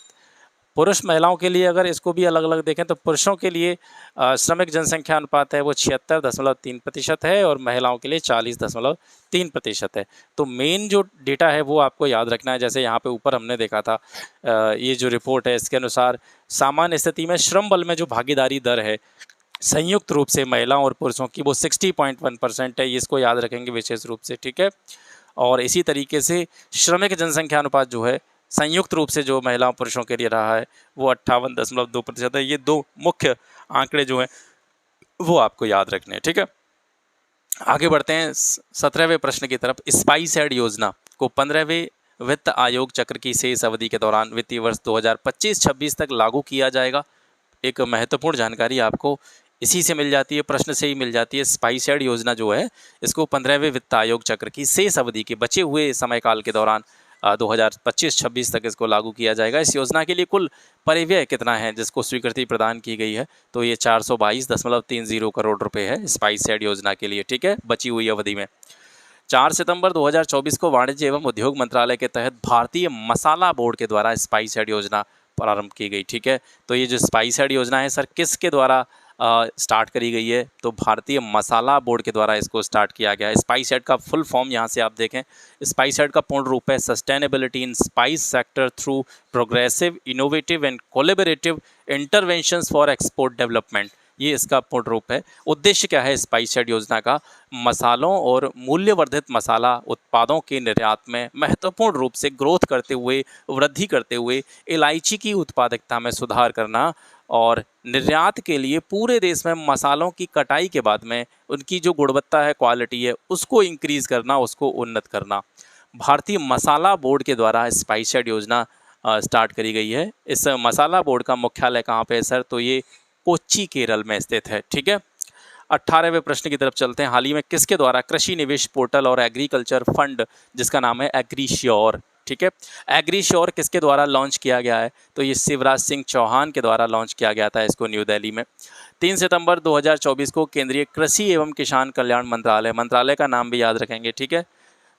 S1: पुरुष महिलाओं के लिए अगर इसको भी अलग अलग देखें तो पुरुषों के लिए श्रमिक जनसंख्या अनुपात है वो 76.3% है और महिलाओं के लिए 40.3% है। तो मेन जो डेटा है वो आपको याद रखना है। जैसे यहाँ पे ऊपर हमने देखा था, ये जो रिपोर्ट है इसके अनुसार सामान्य स्थिति में श्रम बल में जो भागीदारी दर है संयुक्त रूप से महिलाओं और पुरुषों की वो 60.1% है, इसको याद रखेंगे विशेष रूप से, ठीक है। और इसी तरीके से श्रमिक जनसंख्या अनुपात जो है संयुक्त रूप से जो महिलाओं पुरुषों के लिए रहा है वो 58.2% है। ये दो मुख्य आंकड़े जो हैं वो आपको याद रखने हैं, ठीक है। आगे बढ़ते हैं 17वें प्रश्न की तरफ। स्पाइसएड योजना को 15वें वित्त आयोग चक्र की शेष अवधि के दौरान वित्तीय वर्ष 2025-26 तक लागू किया जाएगा। एक महत्वपूर्ण जानकारी आपको इसी से मिल जाती है, प्रश्न से ही मिल जाती है। स्पाइसएड योजना जो है इसको 15वें वित्त आयोग चक्र की शेष अवधि के बचे हुए समयकाल के दौरान 2025-26 तक इसको लागू किया जाएगा। इस योजना के लिए कुल परिव्यय कितना है जिसको स्वीकृति प्रदान की गई है? तो ये 422.30 करोड़ रुपए है स्पाइसएड योजना के लिए, ठीक है, बची हुई अवधि में। 4 सितंबर 2024 को वाणिज्य एवं उद्योग मंत्रालय के तहत भारतीय मसाला बोर्ड के द्वारा स्पाइसएड योजना प्रारंभ की गई, ठीक है। तो ये जो स्पाइसएड योजना है सर किसके द्वारा स्टार्ट करी गई है? तो भारतीय मसाला बोर्ड के द्वारा इसको स्टार्ट किया गया है। स्पाइसएड का फुल फॉर्म यहाँ से आप देखें, स्पाइसएड का पूर्ण रूप है sustainability in spice sector through progressive innovative and collaborative interventions for export development. ये इसका पूर्ण रूप है। उद्देश्य क्या है स्पाइसएड योजना का? मसालों और मूल्यवर्धित मसाला उत्पादों के निर्यात में महत्वपूर्ण रूप से ग्रोथ करते हुए, वृद्धि करते हुए इलायची की उत्पादकता में सुधार करना और निर्यात के लिए पूरे देश में मसालों की कटाई के बाद में उनकी जो गुणवत्ता है, क्वालिटी है, उसको इंक्रीज़ करना, उसको उन्नत करना। भारतीय मसाला बोर्ड के द्वारा स्पाइसएड योजना स्टार्ट करी गई है। इस मसाला बोर्ड का मुख्यालय कहाँ पे है सर? तो ये कोच्चि केरल में स्थित है, ठीक है। 18वें प्रश्न की तरफ चलते हैं। हाल ही में किसके द्वारा कृषि निवेश पोर्टल और एग्रीकल्चर फंड जिसका नाम है एग्रीश्योर, ठीक है, एग्रीश्योर किसके द्वारा लॉन्च किया गया है? तो ये शिवराज सिंह चौहान के द्वारा लॉन्च किया गया था इसको न्यू दिल्ली में। 3 सितंबर 2024 को केंद्रीय कृषि एवं किसान कल्याण मंत्रालय का नाम भी याद रखेंगे, ठीक है।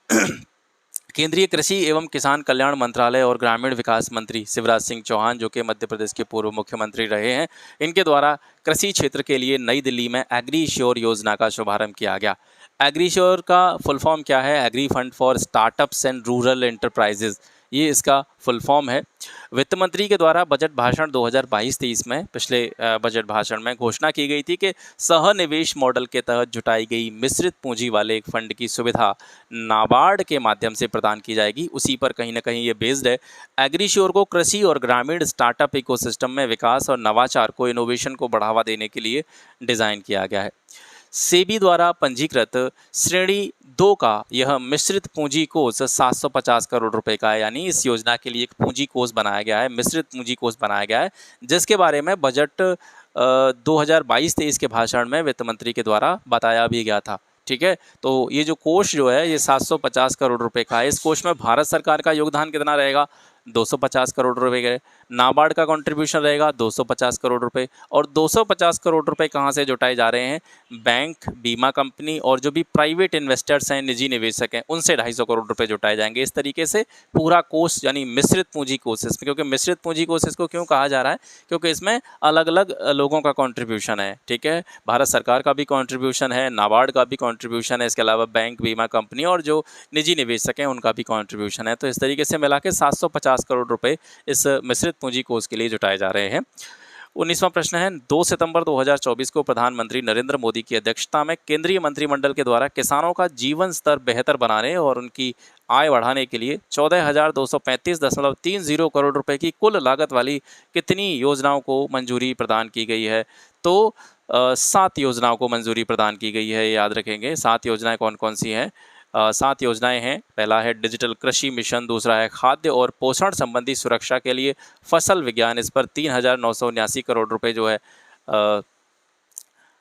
S1: केंद्रीय कृषि एवं किसान कल्याण मंत्रालय और ग्रामीण विकास मंत्री शिवराज सिंह चौहान, जो कि मध्य प्रदेश के पूर्व मुख्यमंत्री रहे हैं, इनके द्वारा कृषि क्षेत्र के लिए नई दिल्ली में एग्री श्योर योजना का शुभारंभ किया गया। एग्री श्योर का फुल फॉर्म क्या है? Agri fund for startups and rural enterprises, ये इसका फुल फॉर्म है। वित्त मंत्री के द्वारा बजट भाषण 2022-23 में, पिछले बजट भाषण में घोषणा की गई थी कि सहनिवेश मॉडल के तहत जुटाई गई मिश्रित पूंजी वाले एक फंड की सुविधा नाबार्ड के माध्यम से प्रदान की जाएगी। उसी पर कहीं ना कहीं ये बेस्ड है। एग्रीश्योर को कृषि और ग्रामीण स्टार्टअप इकोसिस्टम में विकास और नवाचार को, इनोवेशन को बढ़ावा देने के लिए डिज़ाइन किया गया है। सेबी द्वारा पंजीकृत श्रेणी 2 का यह मिश्रित पूंजी कोष 750 करोड़ रुपए का है। यानी इस योजना के लिए एक पूंजी कोष बनाया गया है, मिश्रित पूंजी कोष बनाया गया है, जिसके बारे में बजट 2022-23 के भाषण में वित्त मंत्री के द्वारा बताया भी गया था। ठीक है, तो ये जो कोष जो है ये 750 करोड़ रुपए का है। इस कोष में भारत सरकार का योगदान कितना रहेगा? 250 करोड़ रुपए का। नाबार्ड का कंट्रीब्यूशन रहेगा 250 करोड़ रुपए। और 250 करोड़ रुपए कहाँ से जुटाए जा रहे हैं? बैंक, बीमा कंपनी और जो भी प्राइवेट इन्वेस्टर्स हैं, निजी निवेशक हैं, उनसे 250 करोड़ रुपए जुटाए जाएंगे। इस तरीके से पूरा कोष, यानी मिश्रित पूंजी कोष इसमें, क्योंकि मिश्रित पूंजी कोष इसको क्यों कहा जा रहा है? क्योंकि इसमें अलग अलग लोगों का कॉन्ट्रीब्यूशन है। ठीक है, भारत सरकार का भी कॉन्ट्रीब्यूशन है, नाबार्ड का भी कॉन्ट्रीब्यूशन है, इसके अलावा बैंक, बीमा कंपनी और जो निजी निवेशक हैं उनका भी कॉन्ट्रीब्यूशन है। तो इस तरीके से मिला के 750 करोड़ रुपए इस मिश्रित पूंजी कोष के लिए जुटाए जा रहे हैं। 19वां प्रश्न है, 2 सितंबर 2024 को प्रधानमंत्री नरेंद्र मोदी की अध्यक्षता में केंद्रीय मंत्रिमंडल के द्वारा किसानों का जीवन स्तर बेहतर बनाने और उनकी आय बढ़ाने के लिए 14,235.30 करोड़ रुपए की कुल लागत वाली कितनी योजनाओं को मंजूरी प्रदान की गई है? तो 7 योजनाओं को मंजूरी प्रदान की गई है। याद रखेंगे 7 योजनाएं कौन कौन सी हैं। 7 योजनाएं हैं। पहला है डिजिटल कृषि मिशन, दूसरा है खाद्य और पोषण संबंधी सुरक्षा के लिए फसल विज्ञान, इस पर 3,979 करोड़ रुपए जो है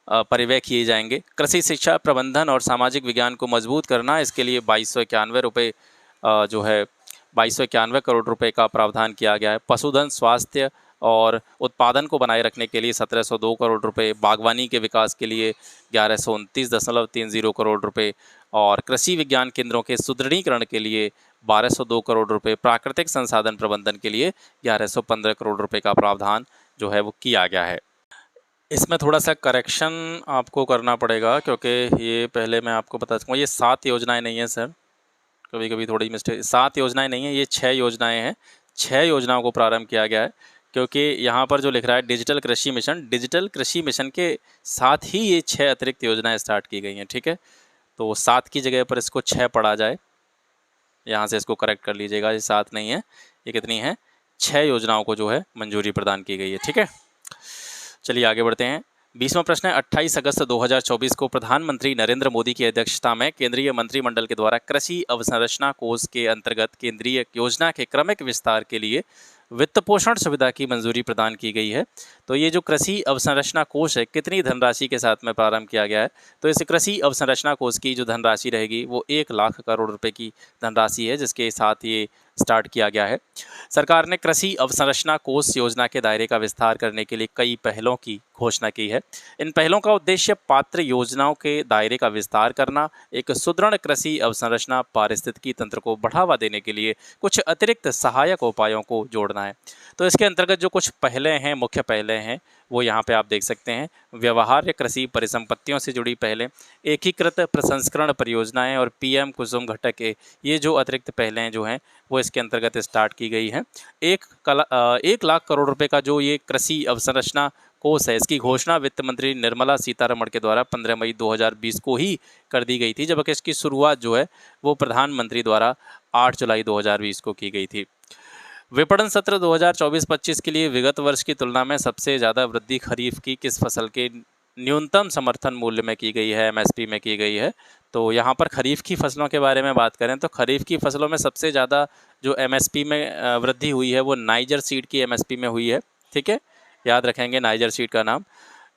S1: परिव्यय किए जाएंगे। कृषि शिक्षा प्रबंधन और सामाजिक विज्ञान को मजबूत करना, इसके लिए 2291 रुपये जो है 2291 करोड़ रुपए का प्रावधान किया गया है। पशुधन स्वास्थ्य और उत्पादन को बनाए रखने के लिए 1702 करोड़ रुपए, बागवानी के विकास के लिए 1129.30 करोड़ रुपए और कृषि विज्ञान केंद्रों के सुदृढ़ीकरण के लिए 1202 करोड़ रुपए, प्राकृतिक संसाधन प्रबंधन के लिए 1115 करोड़ रुपए का प्रावधान जो है वो किया गया है। इसमें थोड़ा सा करेक्शन आपको करना पड़ेगा, क्योंकि ये पहले मैं आपको बता सकूँ, ये 7 योजनाएं नहीं हैं सर, कभी कभी थोड़ी मिस्टेक। 7 योजनाएं नहीं हैं, ये 6 योजनाएं हैं। 6 योजनाओं को प्रारंभ किया गया है, क्योंकि यहाँ पर जो लिख रहा है डिजिटल कृषि मिशन, डिजिटल कृषि मिशन के साथ ही ये 6 अतिरिक्त योजनाएं स्टार्ट की गई हैं। ठीक है, तो 7 की जगह पर इसको 6 पढ़ा जाए, यहाँ से इसको करेक्ट कर लीजिएगा। ये 7 नहीं है, ये कितनी है? 6 योजनाओं को जो है मंजूरी प्रदान की गई है। ठीक है, चलिए आगे बढ़ते हैं। 20वां प्रश्न है, 28 अगस्त 2024 को प्रधानमंत्री नरेंद्र मोदी की अध्यक्षता में केंद्रीय मंत्रिमंडल के द्वारा कृषि अवसंरचना कोष के अंतर्गत केंद्रीय योजना के क्रमिक विस्तार के लिए वित्त पोषण सुविधा की मंजूरी प्रदान की गई है। तो ये जो कृषि अवसंरचना कोष है, कितनी धनराशि के साथ में प्रारंभ किया गया है? तो इस कृषि अवसंरचना कोष की जो धनराशि रहेगी वो 1 लाख करोड़ रुपए की धनराशि है, जिसके साथ ये स्टार्ट किया गया है। सरकार ने कृषि अवसंरचना कोष योजना के दायरे का विस्तार करने के लिए कई पहलों की घोषणा की है। इन पहलों का उद्देश्य पात्र योजनाओं के दायरे का विस्तार करना, एक सुदृढ़ कृषि अवसंरचना पारिस्थितिकी तंत्र को बढ़ावा देने के लिए कुछ अतिरिक्त सहायक उपायों को जोड़ना है। तो इसके अंतर्गत जो कुछ पहले हैं, मुख्य पहले हैं, वो यहाँ पे आप देख सकते हैं। व्यवहार्य कृषि परिसंपत्तियों से जुड़ी पहले, एकीकृत प्रसंस्करण परियोजनाएं और पीएम कुसुम घटक, ये जो अतिरिक्त पहलें जो हैं वो इसके अंतर्गत स्टार्ट की गई हैं। 1 लाख करोड़ रुपए का जो ये कृषि अवसंरचना कोष है, इसकी घोषणा वित्त मंत्री निर्मला सीतारमण के द्वारा 15 मई 2020 को ही कर दी गई थी, जबकि इसकी शुरुआत जो है वो प्रधानमंत्री द्वारा 8 जुलाई 2020 को की गई थी। विपणन सत्र 2024-25 के लिए विगत वर्ष की तुलना में सबसे ज़्यादा वृद्धि खरीफ की किस फसल के न्यूनतम समर्थन मूल्य में की गई है? एमएसपी में की गई है। तो यहाँ पर खरीफ की फसलों के बारे में बात करें तो खरीफ की फसलों में सबसे ज़्यादा जो एमएसपी में वृद्धि हुई है वो नाइजर सीड की एमएसपी में हुई है। ठीक है, याद रखेंगे नाइजर सीड का नाम।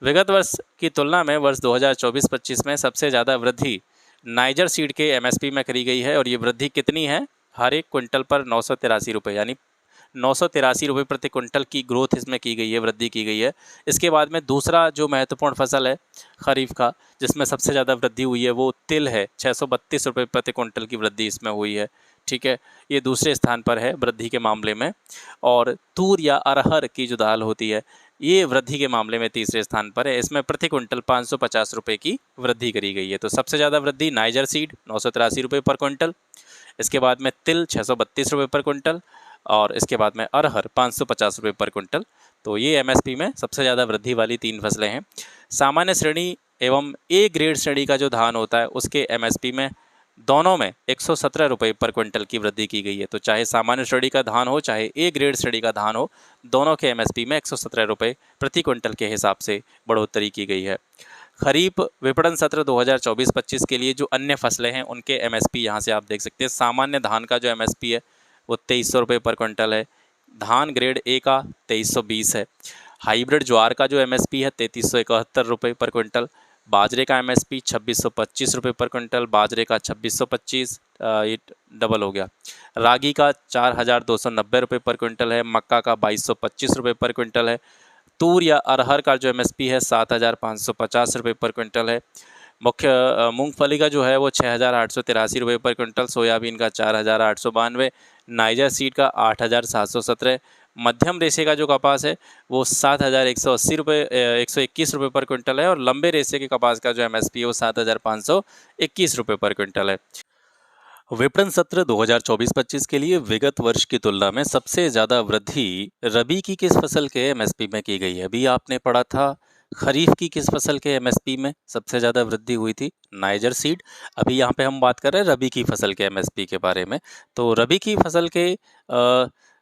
S1: विगत वर्ष की तुलना में वर्ष 2024-25 में सबसे ज़्यादा वृद्धि नाइजर सीड के एमएसपी में करी गई है, और ये वृद्धि कितनी है? हर एक क्विंटल पर 983 रुपये, यानी ₹983 प्रति क्विंटल की ग्रोथ इसमें की गई है, वृद्धि की गई है। इसके बाद में दूसरा जो महत्वपूर्ण फसल है खरीफ का, जिसमें सबसे ज़्यादा वृद्धि हुई है वो तिल है। ₹632 प्रति क्विंटल की वृद्धि इसमें हुई है, ठीक है। ये दूसरे स्थान पर है वृद्धि के मामले में। और तूर या अरहर की जो दाल होती है, ये वृद्धि के मामले में तीसरे स्थान पर है। इसमें प्रति क्विंटल ₹550 की वृद्धि करी गई है। तो सबसे ज़्यादा वृद्धि नाइजर सीड ₹983 पर क्विंटल, इसके बाद में तिल ₹632 पर क्विंटल, और इसके बाद में अरहर ₹550 पर क्विंटल। तो ये एमएसपी में सबसे ज़्यादा वृद्धि वाली 3 फसलें हैं। सामान्य श्रेणी एवं ए ग्रेड श्रेणी का जो धान होता है उसके एमएसपी में दोनों में ₹117 पर क्विंटल की वृद्धि की गई है। तो चाहे सामान्य श्रेणी का धान हो चाहे ए ग्रेड श्रेणी का धान हो, दोनों के एमएसपी में ₹117 प्रति क्विंटल के हिसाब से बढ़ोतरी की गई है। खरीफ विपणन सत्र 2024-25 के लिए जो अन्य फसलें हैं उनके एमएसपी यहाँ से आप देख सकते हैं। सामान्य धान का जो एमएसपी है वो ₹2300 पर क्विंटल है। धान ग्रेड ए का 2320 है। हाइब्रिड ज्वार का जो एमएसपी है ₹3371 पर क्विंटल। बाजरे का एमएसपी ₹2625 पर क्विंटल, बाजरे का 2625, ये डबल हो गया। रागी का ₹4290 पर क्विंटल है। मक्का का ₹2225 पर क्विंटल है। तूर या अरहर का जो एमएसपी है ₹7550 पर क्विंटल है। मुख्य मूंगफली का जो है वो ₹6883 पर क्विंटल, सोयाबीन का ₹4892, नाइजर सीड का ₹8717, मध्यम रेशे का जो कपास है वो ₹7180 ₹121 पर क्विंटल है, और लंबे रेशे के कपास का जो एमएसपी है वो ₹7521 पर क्विंटल है। विपणन सत्र 2024-25 के लिए विगत वर्ष की तुलना में सबसे ज़्यादा वृद्धि रबी की किस फसल के एमएसपी में की गई है? अभी आपने पढ़ा था खरीफ की किस फसल के एमएसपी में सबसे ज़्यादा वृद्धि हुई थी? Niger seed. अभी यहाँ पे हम बात कर रहे हैं रबी की फसल के एमएसपी के बारे में। तो रबी की फसल के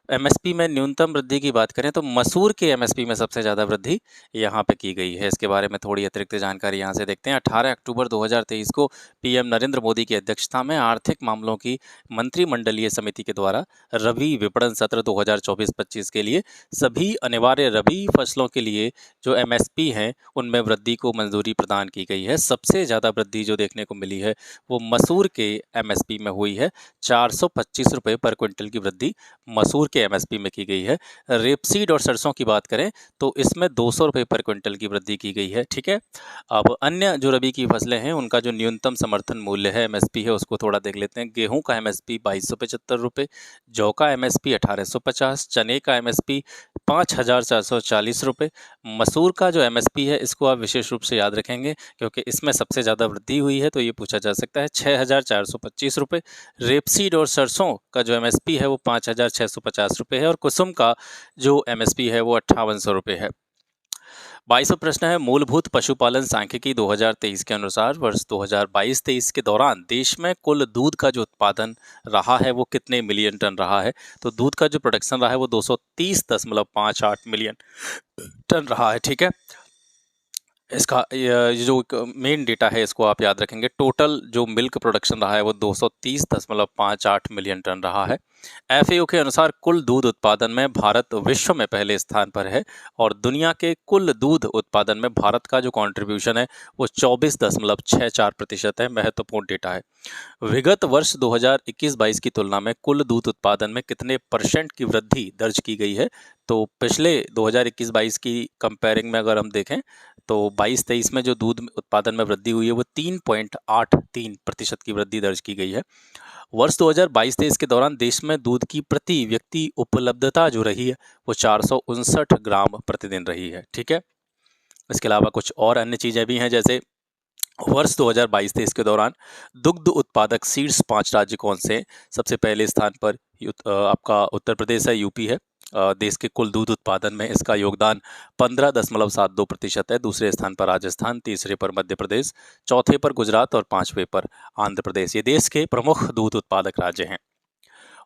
S1: एमएसपी में न्यूनतम वृद्धि की बात करें तो मसूर के एमएसपी में सबसे ज़्यादा वृद्धि यहाँ पे की गई है। इसके बारे में थोड़ी अतिरिक्त जानकारी यहाँ से देखते हैं। 18 अक्टूबर 2023 को पीएम नरेंद्र मोदी की अध्यक्षता में आर्थिक मामलों की मंत्रिमंडलीय समिति के द्वारा रबी विपणन सत्र 2024-25 के लिए सभी अनिवार्य रबी फसलों के लिए जो एमएसपी हैं उनमें वृद्धि को मंजूरी प्रदान की गई है। सबसे ज़्यादा वृद्धि जो देखने को मिली है वो मसूर के एमएसपी में हुई है। ₹425 पर क्विंटल की वृद्धि मसूर के एमएसपी में की गई है। रेपसीड और सरसों की बात करें तो इसमें ₹200 पर क्विंटल की वृद्धि की गई है, ठीक है। अब अन्य जो रबी की फसलें हैं उनका जो न्यूनतम समर्थन मूल्य है एमएसपी है उसको थोड़ा देख लेते हैं। गेहूं का एमएसपी ₹2275, जौ का एमएसपी 1850, चने का एमएसपी ₹5440, मसूर का जो एमएसपी है इसको आप विशेष रूप से याद रखेंगे क्योंकि इसमें सबसे ज़्यादा वृद्धि हुई है, तो ये पूछा जा सकता है, ₹6425। रेपसीड और सरसों का जो एमएसपी है वो ₹5650 है, और कुसुम का जो एमएसपी है वो ₹5800 है। 22वां प्रश्न है, मूलभूत पशुपालन सांख्यिकी 2023 के अनुसार वर्ष 2022-23 के दौरान देश में कुल दूध का जो उत्पादन रहा है वो कितने मिलियन टन रहा है? तो दूध का जो प्रोडक्शन रहा है वो 230.58 मिलियन टन रहा है, ठीक है। इसका ये जो मेन डेटा है इसको आप याद रखेंगे। टोटल जो मिल्क प्रोडक्शन रहा है वो 230.58 मिलियन टन रहा है। एफएओ के अनुसार कुल दूध उत्पादन में भारत विश्व में पहले स्थान पर है, और दुनिया के कुल दूध उत्पादन में भारत का जो कंट्रीब्यूशन है वो 24.64% है। महत्वपूर्ण डेटा है। विगत वर्ष 2021-22 की तुलना में कुल दूध उत्पादन में कितने % की वृद्धि दर्ज की गई है? तो पिछले 2021-22 की कंपेयरिंग में अगर हम देखें तो 22-23 में जो दूध उत्पादन में वृद्धि हुई है वो 3.83% की वृद्धि दर्ज की गई है। वर्ष 2022-23 के दौरान देश में दूध की प्रति व्यक्ति उपलब्धता जो रही है वो 459 ग्राम प्रतिदिन रही है, ठीक है। इसके अलावा कुछ और अन्य चीज़ें भी हैं, जैसे वर्ष 2022-23 के दौरान दुग्ध उत्पादक शीर्ष 5 राज्य कौन से हैं? सबसे पहले स्थान पर आपका उत्तर प्रदेश है, यूपी है। देश के कुल दूध उत्पादन में इसका योगदान 15.72% है। दूसरे स्थान पर राजस्थान, तीसरे पर मध्य प्रदेश, चौथे पर गुजरात और पांचवे पर आंध्र प्रदेश। ये देश के प्रमुख दूध उत्पादक राज्य हैं।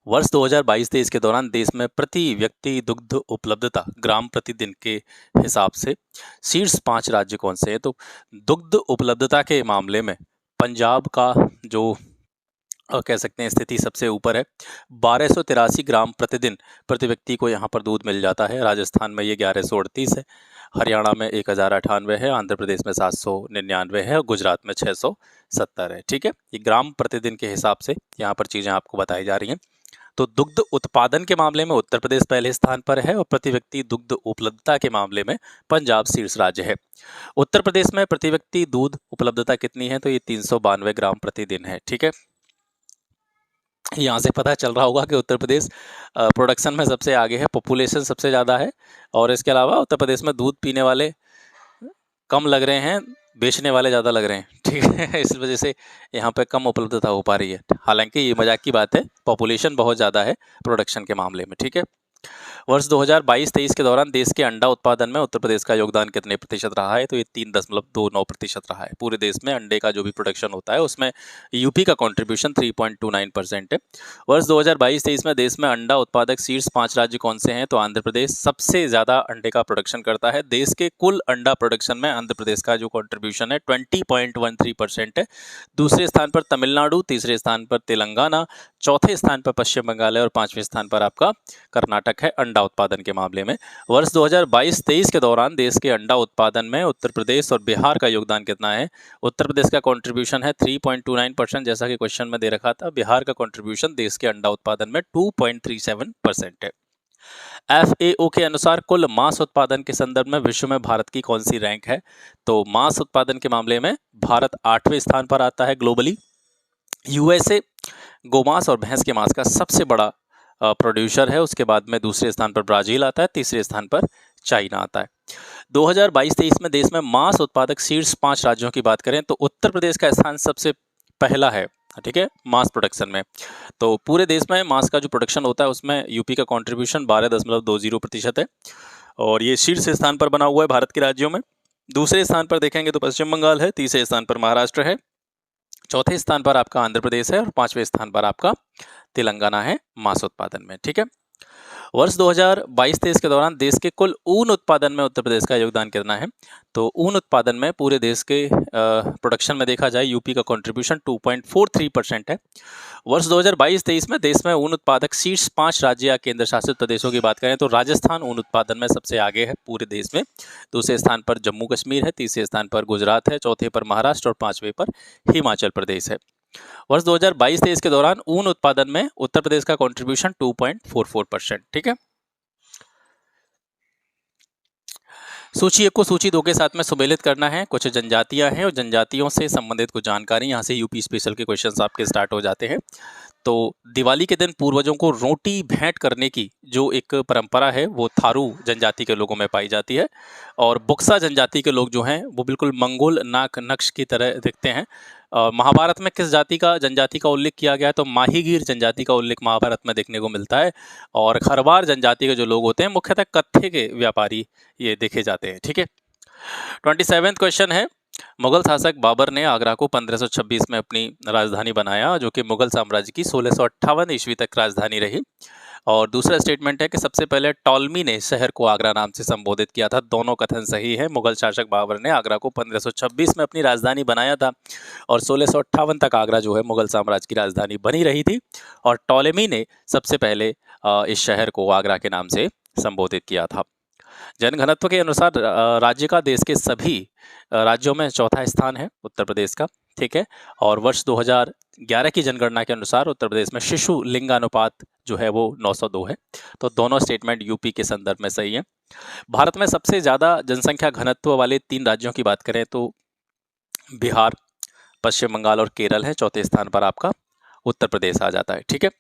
S1: वर्ष 2022-23 के दौरान देश में प्रति व्यक्ति दुग्ध उपलब्धता ग्राम प्रतिदिन के हिसाब से शीर्ष 5 राज्य कौन से हैं? तो दुग्ध उपलब्धता के मामले में पंजाब का जो कह सकते हैं स्थिति सबसे ऊपर है। 1283 ग्राम प्रतिदिन प्रति व्यक्ति को यहाँ पर दूध मिल जाता है। राजस्थान में ये 1138 है, हरियाणा में 1098 है, आंध्र प्रदेश में 799 है और गुजरात में 670 है, ठीक है। ये ग्राम प्रतिदिन के हिसाब से यहाँ पर चीज़ें आपको बताई जा रही हैं। तो दुग्ध उत्पादन के मामले में उत्तर प्रदेश पहले स्थान पर है और प्रति व्यक्ति दुग्ध उपलब्धता के मामले में पंजाब शीर्ष राज्य है। उत्तर प्रदेश में प्रति व्यक्ति दूध उपलब्धता कितनी है, तो ये 392 ग्राम प्रतिदिन है। ठीक है, यहाँ से पता चल रहा होगा कि उत्तर प्रदेश प्रोडक्शन में सबसे आगे है, पॉपुलेशन सबसे ज़्यादा है, और इसके अलावा उत्तर प्रदेश में दूध पीने वाले कम लग रहे हैं, बेचने वाले ज़्यादा लग रहे हैं। ठीक है, इस वजह से यहाँ पे कम उपलब्धता हो पा रही है। हालांकि ये मजाक की बात है, पॉपुलेशन बहुत ज़्यादा है प्रोडक्शन के मामले में। ठीक है, वर्ष 2022-23 के दौरान देश के अंडा उत्पादन में उत्तर प्रदेश का योगदान कितने प्रतिशत रहा है, तो ये 3.29% रहा है। पूरे देश में अंडे का जो भी प्रोडक्शन होता है उसमें यूपी का कंट्रीब्यूशन 3.29% है। वर्ष 2022-23 में देश में अंडा उत्पादक शीर्ष 5 राज्य कौन से हैं, तो आंध्र प्रदेश सबसे ज़्यादा अंडे का प्रोडक्शन करता है। देश के कुल अंडा प्रोडक्शन में आंध्र प्रदेश का जो कॉन्ट्रीब्यूशन है 20.13% है। दूसरे स्थान पर तमिलनाडु, तीसरे स्थान पर तेलंगाना, चौथे स्थान पर पश्चिम बंगाल है और पांचवें स्थान पर आपका कर्नाटक है अंडा उत्पादन के मामले में। वर्ष 2022-23 के दौरान देश के अंडा उत्पादन में उत्तर प्रदेश और बिहार का योगदान कितना है? उत्तर प्रदेश का कंट्रीब्यूशन है 3.29%, जैसा कि क्वेश्चन में दे रखा था। बिहार का कंट्रीब्यूशन देश के अंडा उत्पादन में 2.37% है। FAO के अनुसार कुल मांस उत्पादन के संदर्भ में विश्व में भारत की कौन सी रैंक है? तो मांस उत्पादन के मामले में भारत 8वें स्थान पर आता है ग्लोबली। USA गोमांस और भैंस के मांस का सबसे बड़ा प्रोड्यूसर है, उसके बाद में दूसरे स्थान पर ब्राजील आता है, तीसरे स्थान पर चाइना आता है। 2022-23 में देश में मांस उत्पादक शीर्ष 5 राज्यों की बात करें तो उत्तर प्रदेश का स्थान सबसे पहला है। ठीक है, मांस प्रोडक्शन में। तो पूरे देश में मांस का जो प्रोडक्शन होता है उसमें यूपी का कंट्रीब्यूशन 12.20% है और ये शीर्ष स्थान पर बना हुआ है भारत के राज्यों में। दूसरे स्थान पर देखेंगे तो पश्चिम बंगाल है, तीसरे स्थान पर महाराष्ट्र है, चौथे स्थान पर आपका आंध्र प्रदेश है और पांचवें स्थान पर आपका तेलंगाना है मांस उत्पादन में। ठीक है, वर्ष 2022-23 के दौरान देश के कुल ऊन उत्पादन में उत्तर प्रदेश का योगदान कितना है? तो ऊन उत्पादन में पूरे देश के प्रोडक्शन में देखा जाए यूपी का कंट्रीब्यूशन 2.43% है। वर्ष 2022-23 में देश में ऊन उत्पादक शीर्ष 5 राज्य या केंद्र शासित प्रदेशों की बात करें तो राजस्थान ऊन उत्पादन में सबसे आगे है पूरे देश में। दूसरे स्थान पर जम्मू कश्मीर है, तीसरे स्थान पर गुजरात है, चौथे पर महाराष्ट्र और पांचवें पर हिमाचल प्रदेश है। वर्ष 2022-23 के दौरान ऊन उत्पादन में उत्तर प्रदेश का कंट्रीब्यूशन 2.44%। ठीक है, सूची 1 को सूची 2 के साथ में सुमेलित करना है। कुछ जनजातियां हैं और जनजातियों से संबंधित कुछ जानकारी, यहाँ से यूपी स्पेशल के क्वेश्चंस आपके स्टार्ट हो जाते हैं। तो दिवाली के दिन पूर्वजों को रोटी भेंट करने की जो एक परंपरा है वो थारू जनजाति के लोगों में पाई जाती है और बुक्सा जनजाति के लोग जो हैं वो बिल्कुल मंगोल नाक नक्श की तरह दिखते हैं। महाभारत में किस जनजाति का उल्लेख किया गया है? तो माहीगीर जनजाति का उल्लेख महाभारत में देखने को मिलता है और खरवार जनजाति के जो लोग होते हैं मुख्यतः कत्थे के व्यापारी ये देखे जाते हैं। ठीक है, 27वां क्वेश्चन है, मुगल शासक बाबर ने आगरा को 1526 में अपनी राजधानी बनाया जो कि मुगल साम्राज्य की 1658 ईस्वी तक राजधानी रही। और दूसरा स्टेटमेंट है कि सबसे पहले टॉलमी ने शहर को आगरा नाम से संबोधित किया था। दोनों कथन सही है। मुगल शासक बाबर ने आगरा को 1526 में अपनी राजधानी बनाया था और 1658 तक आगरा जो है मुगल साम्राज्य की राजधानी बनी रही थी और टॉलेमी ने सबसे पहले इस शहर को आगरा के नाम से संबोधित किया था। जनघनत्व के अनुसार राज्य का देश के सभी राज्यों में चौथा स्थान है उत्तर प्रदेश का। ठीक है, और वर्ष 2011 की जनगणना के अनुसार उत्तर प्रदेश में शिशु लिंगानुपात जो है वो 902 है। तो दोनों स्टेटमेंट यूपी के संदर्भ में सही है। भारत में सबसे ज़्यादा जनसंख्या घनत्व वाले 3 राज्यों की बात करें तो बिहार, पश्चिम बंगाल और केरल है। चौथे स्थान पर आपका उत्तर प्रदेश आ जाता है। ठीक है,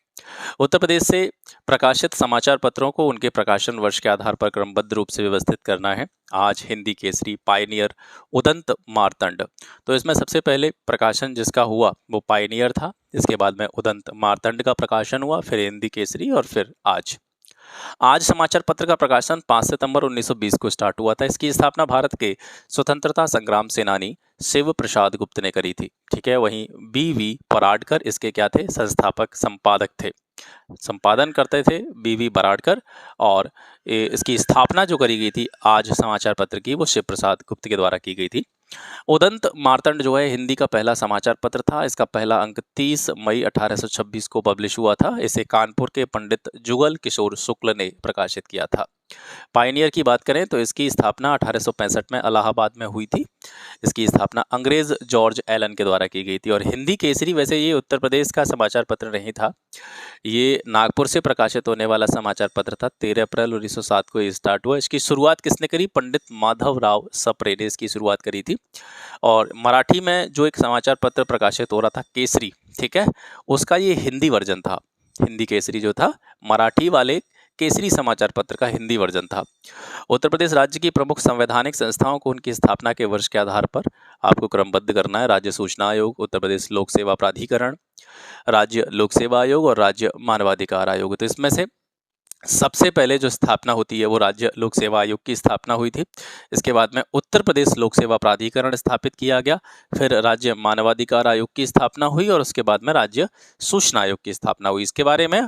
S1: उत्तर प्रदेश से प्रकाशित समाचार पत्रों को उनके प्रकाशन वर्ष के आधार पर क्रमबद्ध रूप से व्यवस्थित करना है। आज, हिंदी केसरी, पायनियर, उदंत, मार्तंड। तो इसमें सबसे पहले प्रकाशन जिसका हुआ वो पायनियर था, इसके बाद में उदंत मार्तंड का प्रकाशन हुआ, फिर हिंदी केसरी और फिर आज। आज समाचार पत्र का प्रकाशन 5 सितंबर 1920 को स्टार्ट हुआ था। इसकी स्थापना भारत के स्वतंत्रता संग्राम सेनानी शिव प्रसाद गुप्त ने करी थी। ठीक है, वहीं BV पराडकर इसके क्या थे? संस्थापक संपादक थे, संपादन करते थे BV पराडकर। और इसकी स्थापना जो करी गई थी आज समाचार पत्र की वो शिव प्रसाद गुप्त के द्वारा की गई थी। उदंत मार्तंड जो है हिंदी का पहला समाचार पत्र था। इसका पहला अंक 30 मई 1826 को पब्लिश हुआ था। इसे कानपुर के पंडित जुगल किशोर शुक्ल ने प्रकाशित किया था। पायनियर की बात करें तो इसकी स्थापना 1865 में इलाहाबाद में हुई थी। इसकी स्थापना अंग्रेज जॉर्ज एलन के द्वारा की गई थी। और हिंदी केसरी वैसे ये उत्तर प्रदेश का समाचार पत्र नहीं था, ये नागपुर से प्रकाशित होने वाला समाचार पत्र था। 13 अप्रैल 1907 को ये स्टार्ट हुआ। इसकी शुरुआत किसने करी? पंडित माधवराव सप्रे ने इसकी शुरुआत करी थी। और मराठी में जो एक समाचार पत्र प्रकाशित हो रहा था केसरी, ठीक है, उसका ये हिंदी वर्जन था। हिंदी केसरी जो था, मराठी वाले केसरी समाचार पत्र का हिंदी वर्जन था। उत्तर प्रदेश राज्य की प्रमुख संवैधानिक संस्थाओं को उनकी स्थापना के वर्ष के आधार पर आपको क्रमबद्ध करना है। राज्य सूचना आयोग, उत्तर प्रदेश लोक सेवा प्राधिकरण, राज्य लोक सेवा आयोग और राज्य मानवाधिकार आयोग। तो इसमें से सबसे पहले जो स्थापना होती है वो राज्य लोक सेवा आयोग की स्थापना हुई थी। इसके बाद में उत्तर प्रदेश लोक सेवा प्राधिकरण स्थापित किया गया, फिर राज्य मानवाधिकार आयोग की स्थापना हुई और उसके बाद में राज्य सूचना आयोग की स्थापना हुई। इसके बारे में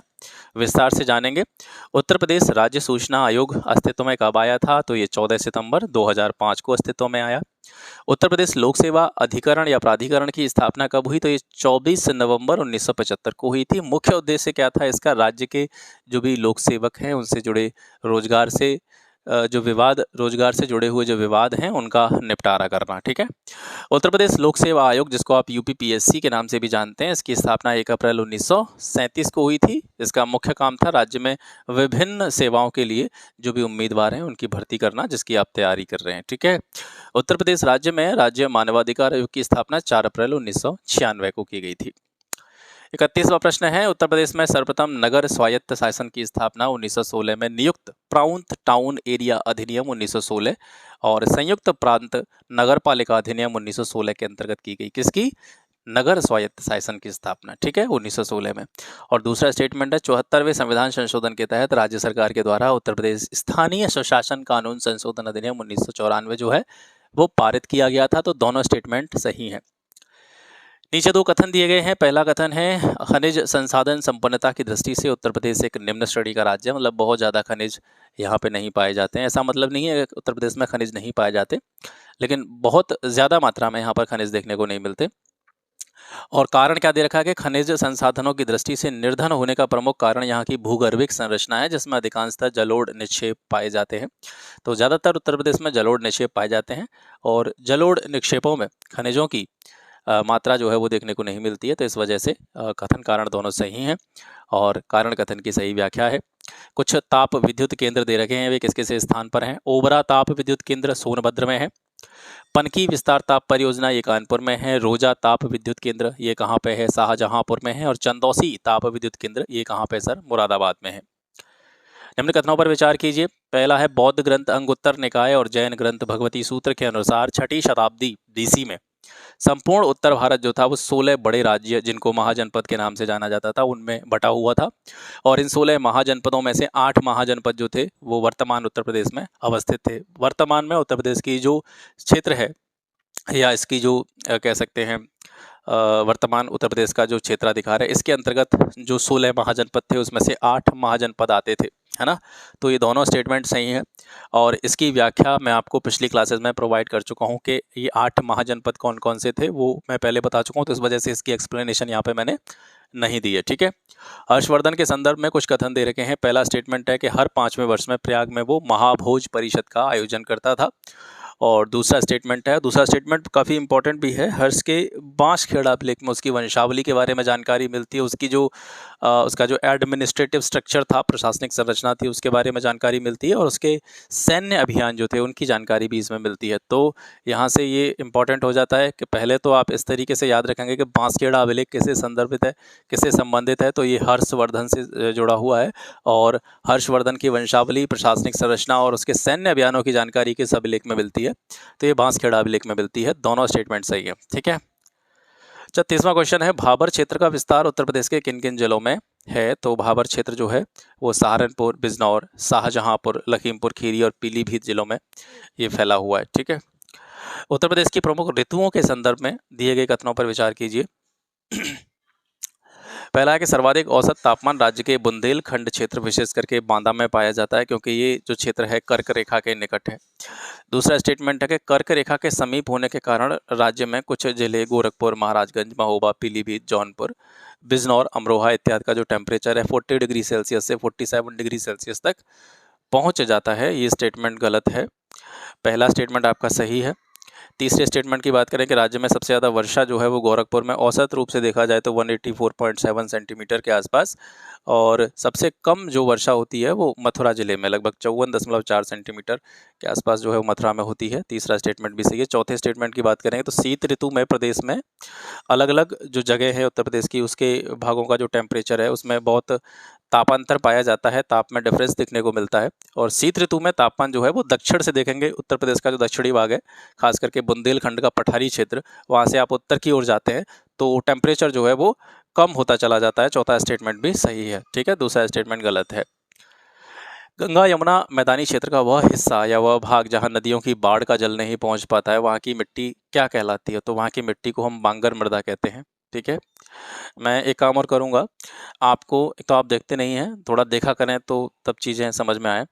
S1: विस्तार से जानेंगे। उत्तर प्रदेश राज्य सूचना आयोग अस्तित्व में कब आया था? तो ये 14 सितंबर 2005 को अस्तित्व में आया। उत्तर प्रदेश लोक सेवा अधिकरण या प्राधिकरण की स्थापना कब हुई? तो ये 24 नवंबर 1975 को हुई थी। मुख्य उद्देश्य क्या था इसका? राज्य के जो भी लोक सेवक हैं उनसे जुड़े रोजगार से रोजगार से जुड़े हुए जो विवाद हैं उनका निपटारा करना, ठीक है। उत्तर प्रदेश लोक सेवा आयोग, जिसको आप यूपीपीएससी के नाम से भी जानते हैं, इसकी स्थापना 1 अप्रैल 1937 को हुई थी। इसका मुख्य काम था राज्य में विभिन्न सेवाओं के लिए जो भी उम्मीदवार हैं उनकी भर्ती करना, जिसकी आप तैयारी कर रहे हैं, ठीक है। उत्तर प्रदेश राज्य में राज्य मानवाधिकार आयोग की स्थापना 4 अप्रैल 1996 को की गई थी। 31वां प्रश्न है, उत्तर प्रदेश में सर्वप्रथम नगर स्वायत्त शासन की स्थापना 1916 में नियुक्त प्रांत टाउन एरिया अधिनियम 1916 और संयुक्त प्रांत नगर पालिका अधिनियम 1916 के अंतर्गत की गई। किसकी? नगर स्वायत्त शासन की स्थापना, ठीक है, 1916 में। और दूसरा स्टेटमेंट है, 74वें संविधान संशोधन के तहत राज्य सरकार के द्वारा उत्तर प्रदेश स्थानीय स्वशासन कानून संशोधन अधिनियम 1994 जो है वो पारित किया गया था। तो दोनों स्टेटमेंट सही हैं। नीचे दो कथन दिए गए हैं। पहला कथन है, खनिज संसाधन संपन्नता की दृष्टि से उत्तर प्रदेश एक निम्न श्रेणी का राज्य है, मतलब बहुत ज़्यादा खनिज यहाँ पे नहीं पाए जाते हैं। ऐसा मतलब नहीं है कि उत्तर प्रदेश में खनिज नहीं पाए जाते, लेकिन बहुत ज़्यादा मात्रा में यहाँ पर खनिज देखने को नहीं मिलते। और कारण क्या दे रखा है कि खनिज संसाधनों की दृष्टि से निर्धन होने का प्रमुख कारण यहाँ की भूगर्भिक संरचना है, जिसमें अधिकांशतः जलोढ़ निक्षेप पाए जाते हैं। तो ज़्यादातर उत्तर प्रदेश में जलोढ़ निक्षेप पाए जाते हैं और जलोढ़ निक्षेपों में खनिजों की मात्रा जो है वो देखने को नहीं मिलती है। तो इस वजह से कथन कारण दोनों सही हैं और कारण कथन की सही व्याख्या है। कुछ ताप विद्युत केंद्र दे रखे हैं, वे किस किस स्थान पर हैं? ओबरा ताप विद्युत केंद्र सोनभद्र में है। पनकी विस्तार ताप परियोजना ये कानपुर में है। रोजा ताप विद्युत केंद्र ये कहाँ पे है? शाहजहांपुर में है। और चंदौसी ताप विद्युत केंद्र ये कहाँ पे सर? मुरादाबाद में है। निम्न कथनों पर विचार कीजिए। पहला है, बौद्ध ग्रंथ अंगुत्तर निकाय और जैन ग्रंथ भगवती सूत्र के अनुसार 6ठी शताब्दी BC में संपूर्ण उत्तर भारत जो था वो 16 बड़े राज्य, जिनको महाजनपद के नाम से जाना जाता था, उनमें बटा हुआ था। और इन 16 महाजनपदों में से 8 महाजनपद जो थे वो वर्तमान उत्तर प्रदेश में अवस्थित थे। वर्तमान में उत्तर प्रदेश की जो क्षेत्र है या इसकी जो कह सकते हैं वर्तमान उत्तर प्रदेश का जो क्षेत्राधिकार है, इसके अंतर्गत जो 16 महाजनपद थे उसमें से 8 महाजनपद आते थे, है ना। तो ये दोनों स्टेटमेंट सही हैं और इसकी व्याख्या मैं आपको पिछली क्लासेस में प्रोवाइड कर चुका हूँ कि ये 8 महाजनपद कौन कौन से थे वो मैं पहले बता चुका हूँ। तो इस वजह से इसकी एक्सप्लेनेशन यहाँ पे मैंने नहीं दी है, ठीक है। हर्षवर्धन के संदर्भ में कुछ कथन दे रखे हैं। पहला स्टेटमेंट है कि हर 5वें वर्ष में प्रयाग में वो महाभोज परिषद का आयोजन करता था। और दूसरा स्टेटमेंट काफ़ी इंपॉर्टेंट भी है। हर्ष के बांसखेड़ा अभिलेख में उसकी वंशावली के बारे में जानकारी मिलती है। उसकी जो उसका जो एडमिनिस्ट्रेटिव स्ट्रक्चर था, प्रशासनिक संरचना थी, उसके बारे में जानकारी मिलती है। और उसके सैन्य अभियान जो थे उनकी जानकारी भी इसमें मिलती है। तो यहाँ से ये इंपॉर्टेंट हो जाता है कि पहले तो आप इस तरीके से याद रखेंगे कि बांसखेड़ा अभिलेख किससे संदर्भित है, किससे संबंधित है? तो ये हर्षवर्धन से जुड़ा हुआ है। और हर्षवर्धन की वंशावली, प्रशासनिक संरचना और उसके सैन्य अभियानों की जानकारी किस अभिलेख में मिलती है? तो ये बांसखेड़ा अभिलेख में मिलती है। दोनों स्टेटमेंट सही है, ठीक है। 36वां क्वेश्चन है, भाबर क्षेत्र का विस्तार उत्तर प्रदेश के किन किन जिलों में है? तो भाबर क्षेत्र जो है वो सहारनपुर, बिजनौर, शाहजहांपुर, लखीमपुर खीरी और पीलीभीत जिलों में ये फैला हुआ है, ठीक है। उत्तर प्रदेश की प्रमुख ऋतुओं के संदर्भ में दिए गए कथनों पर विचार कीजिए। पहला है कि सर्वाधिक औसत तापमान राज्य के बुंदेलखंड क्षेत्र विशेष करके बांदा में पाया जाता है, क्योंकि ये जो क्षेत्र है कर्क रेखा के निकट है। दूसरा स्टेटमेंट है कि कर्क रेखा के समीप होने के कारण राज्य में कुछ जिले गोरखपुर, महाराजगंज, महोबा, पीलीभीत, जौनपुर, बिजनौर, अमरोहा इत्यादि का जो टेम्परेचर है 40 डिग्री सेल्सियस से 47 डिग्री सेल्सियस तक पहुंच जाता है, ये स्टेटमेंट गलत है। पहला स्टेटमेंट आपका सही है। तीसरे स्टेटमेंट की बात करें कि राज्य में सबसे ज़्यादा वर्षा जो है वो गोरखपुर में औसत रूप से देखा जाए तो 184.7 सेंटीमीटर के आसपास, और सबसे कम जो वर्षा होती है वो मथुरा ज़िले में लगभग 54.4 सेंटीमीटर के आसपास जो है वो मथुरा में होती है। तीसरा स्टेटमेंट भी सही है। चौथे स्टेटमेंट की बात करें तो शीत ऋतु में प्रदेश में अलग अलग जो जगह है उत्तर प्रदेश की, उसके भागों का जो टेम्परेचर है उसमें बहुत तापांतर पाया जाता है, ताप में डिफरेंस देखने को मिलता है। और शीत ऋतु में तापमान जो है वो दक्षिण से देखेंगे, उत्तर प्रदेश का जो दक्षिणी भाग है, खास करके बुंदेलखंड का पठारी क्षेत्र, वहाँ से आप उत्तर की ओर जाते हैं तो टेम्परेचर जो है वो कम होता चला जाता है। चौथा स्टेटमेंट भी सही है। ठीक है, दूसरा स्टेटमेंट गलत है। गंगा यमुना मैदानी क्षेत्र का वह हिस्सा या वह भाग जहाँ नदियों की बाढ़ का जल नहीं पहुँच पाता है, वहाँ की मिट्टी क्या कहलाती है? तो वहाँ की मिट्टी को हम बांगर मृदा कहते हैं। ठीक है, मैं एक काम और करूँगा, आपको एक तो आप देखते नहीं हैं, थोड़ा देखा करें तो तब चीज़ें समझ में आए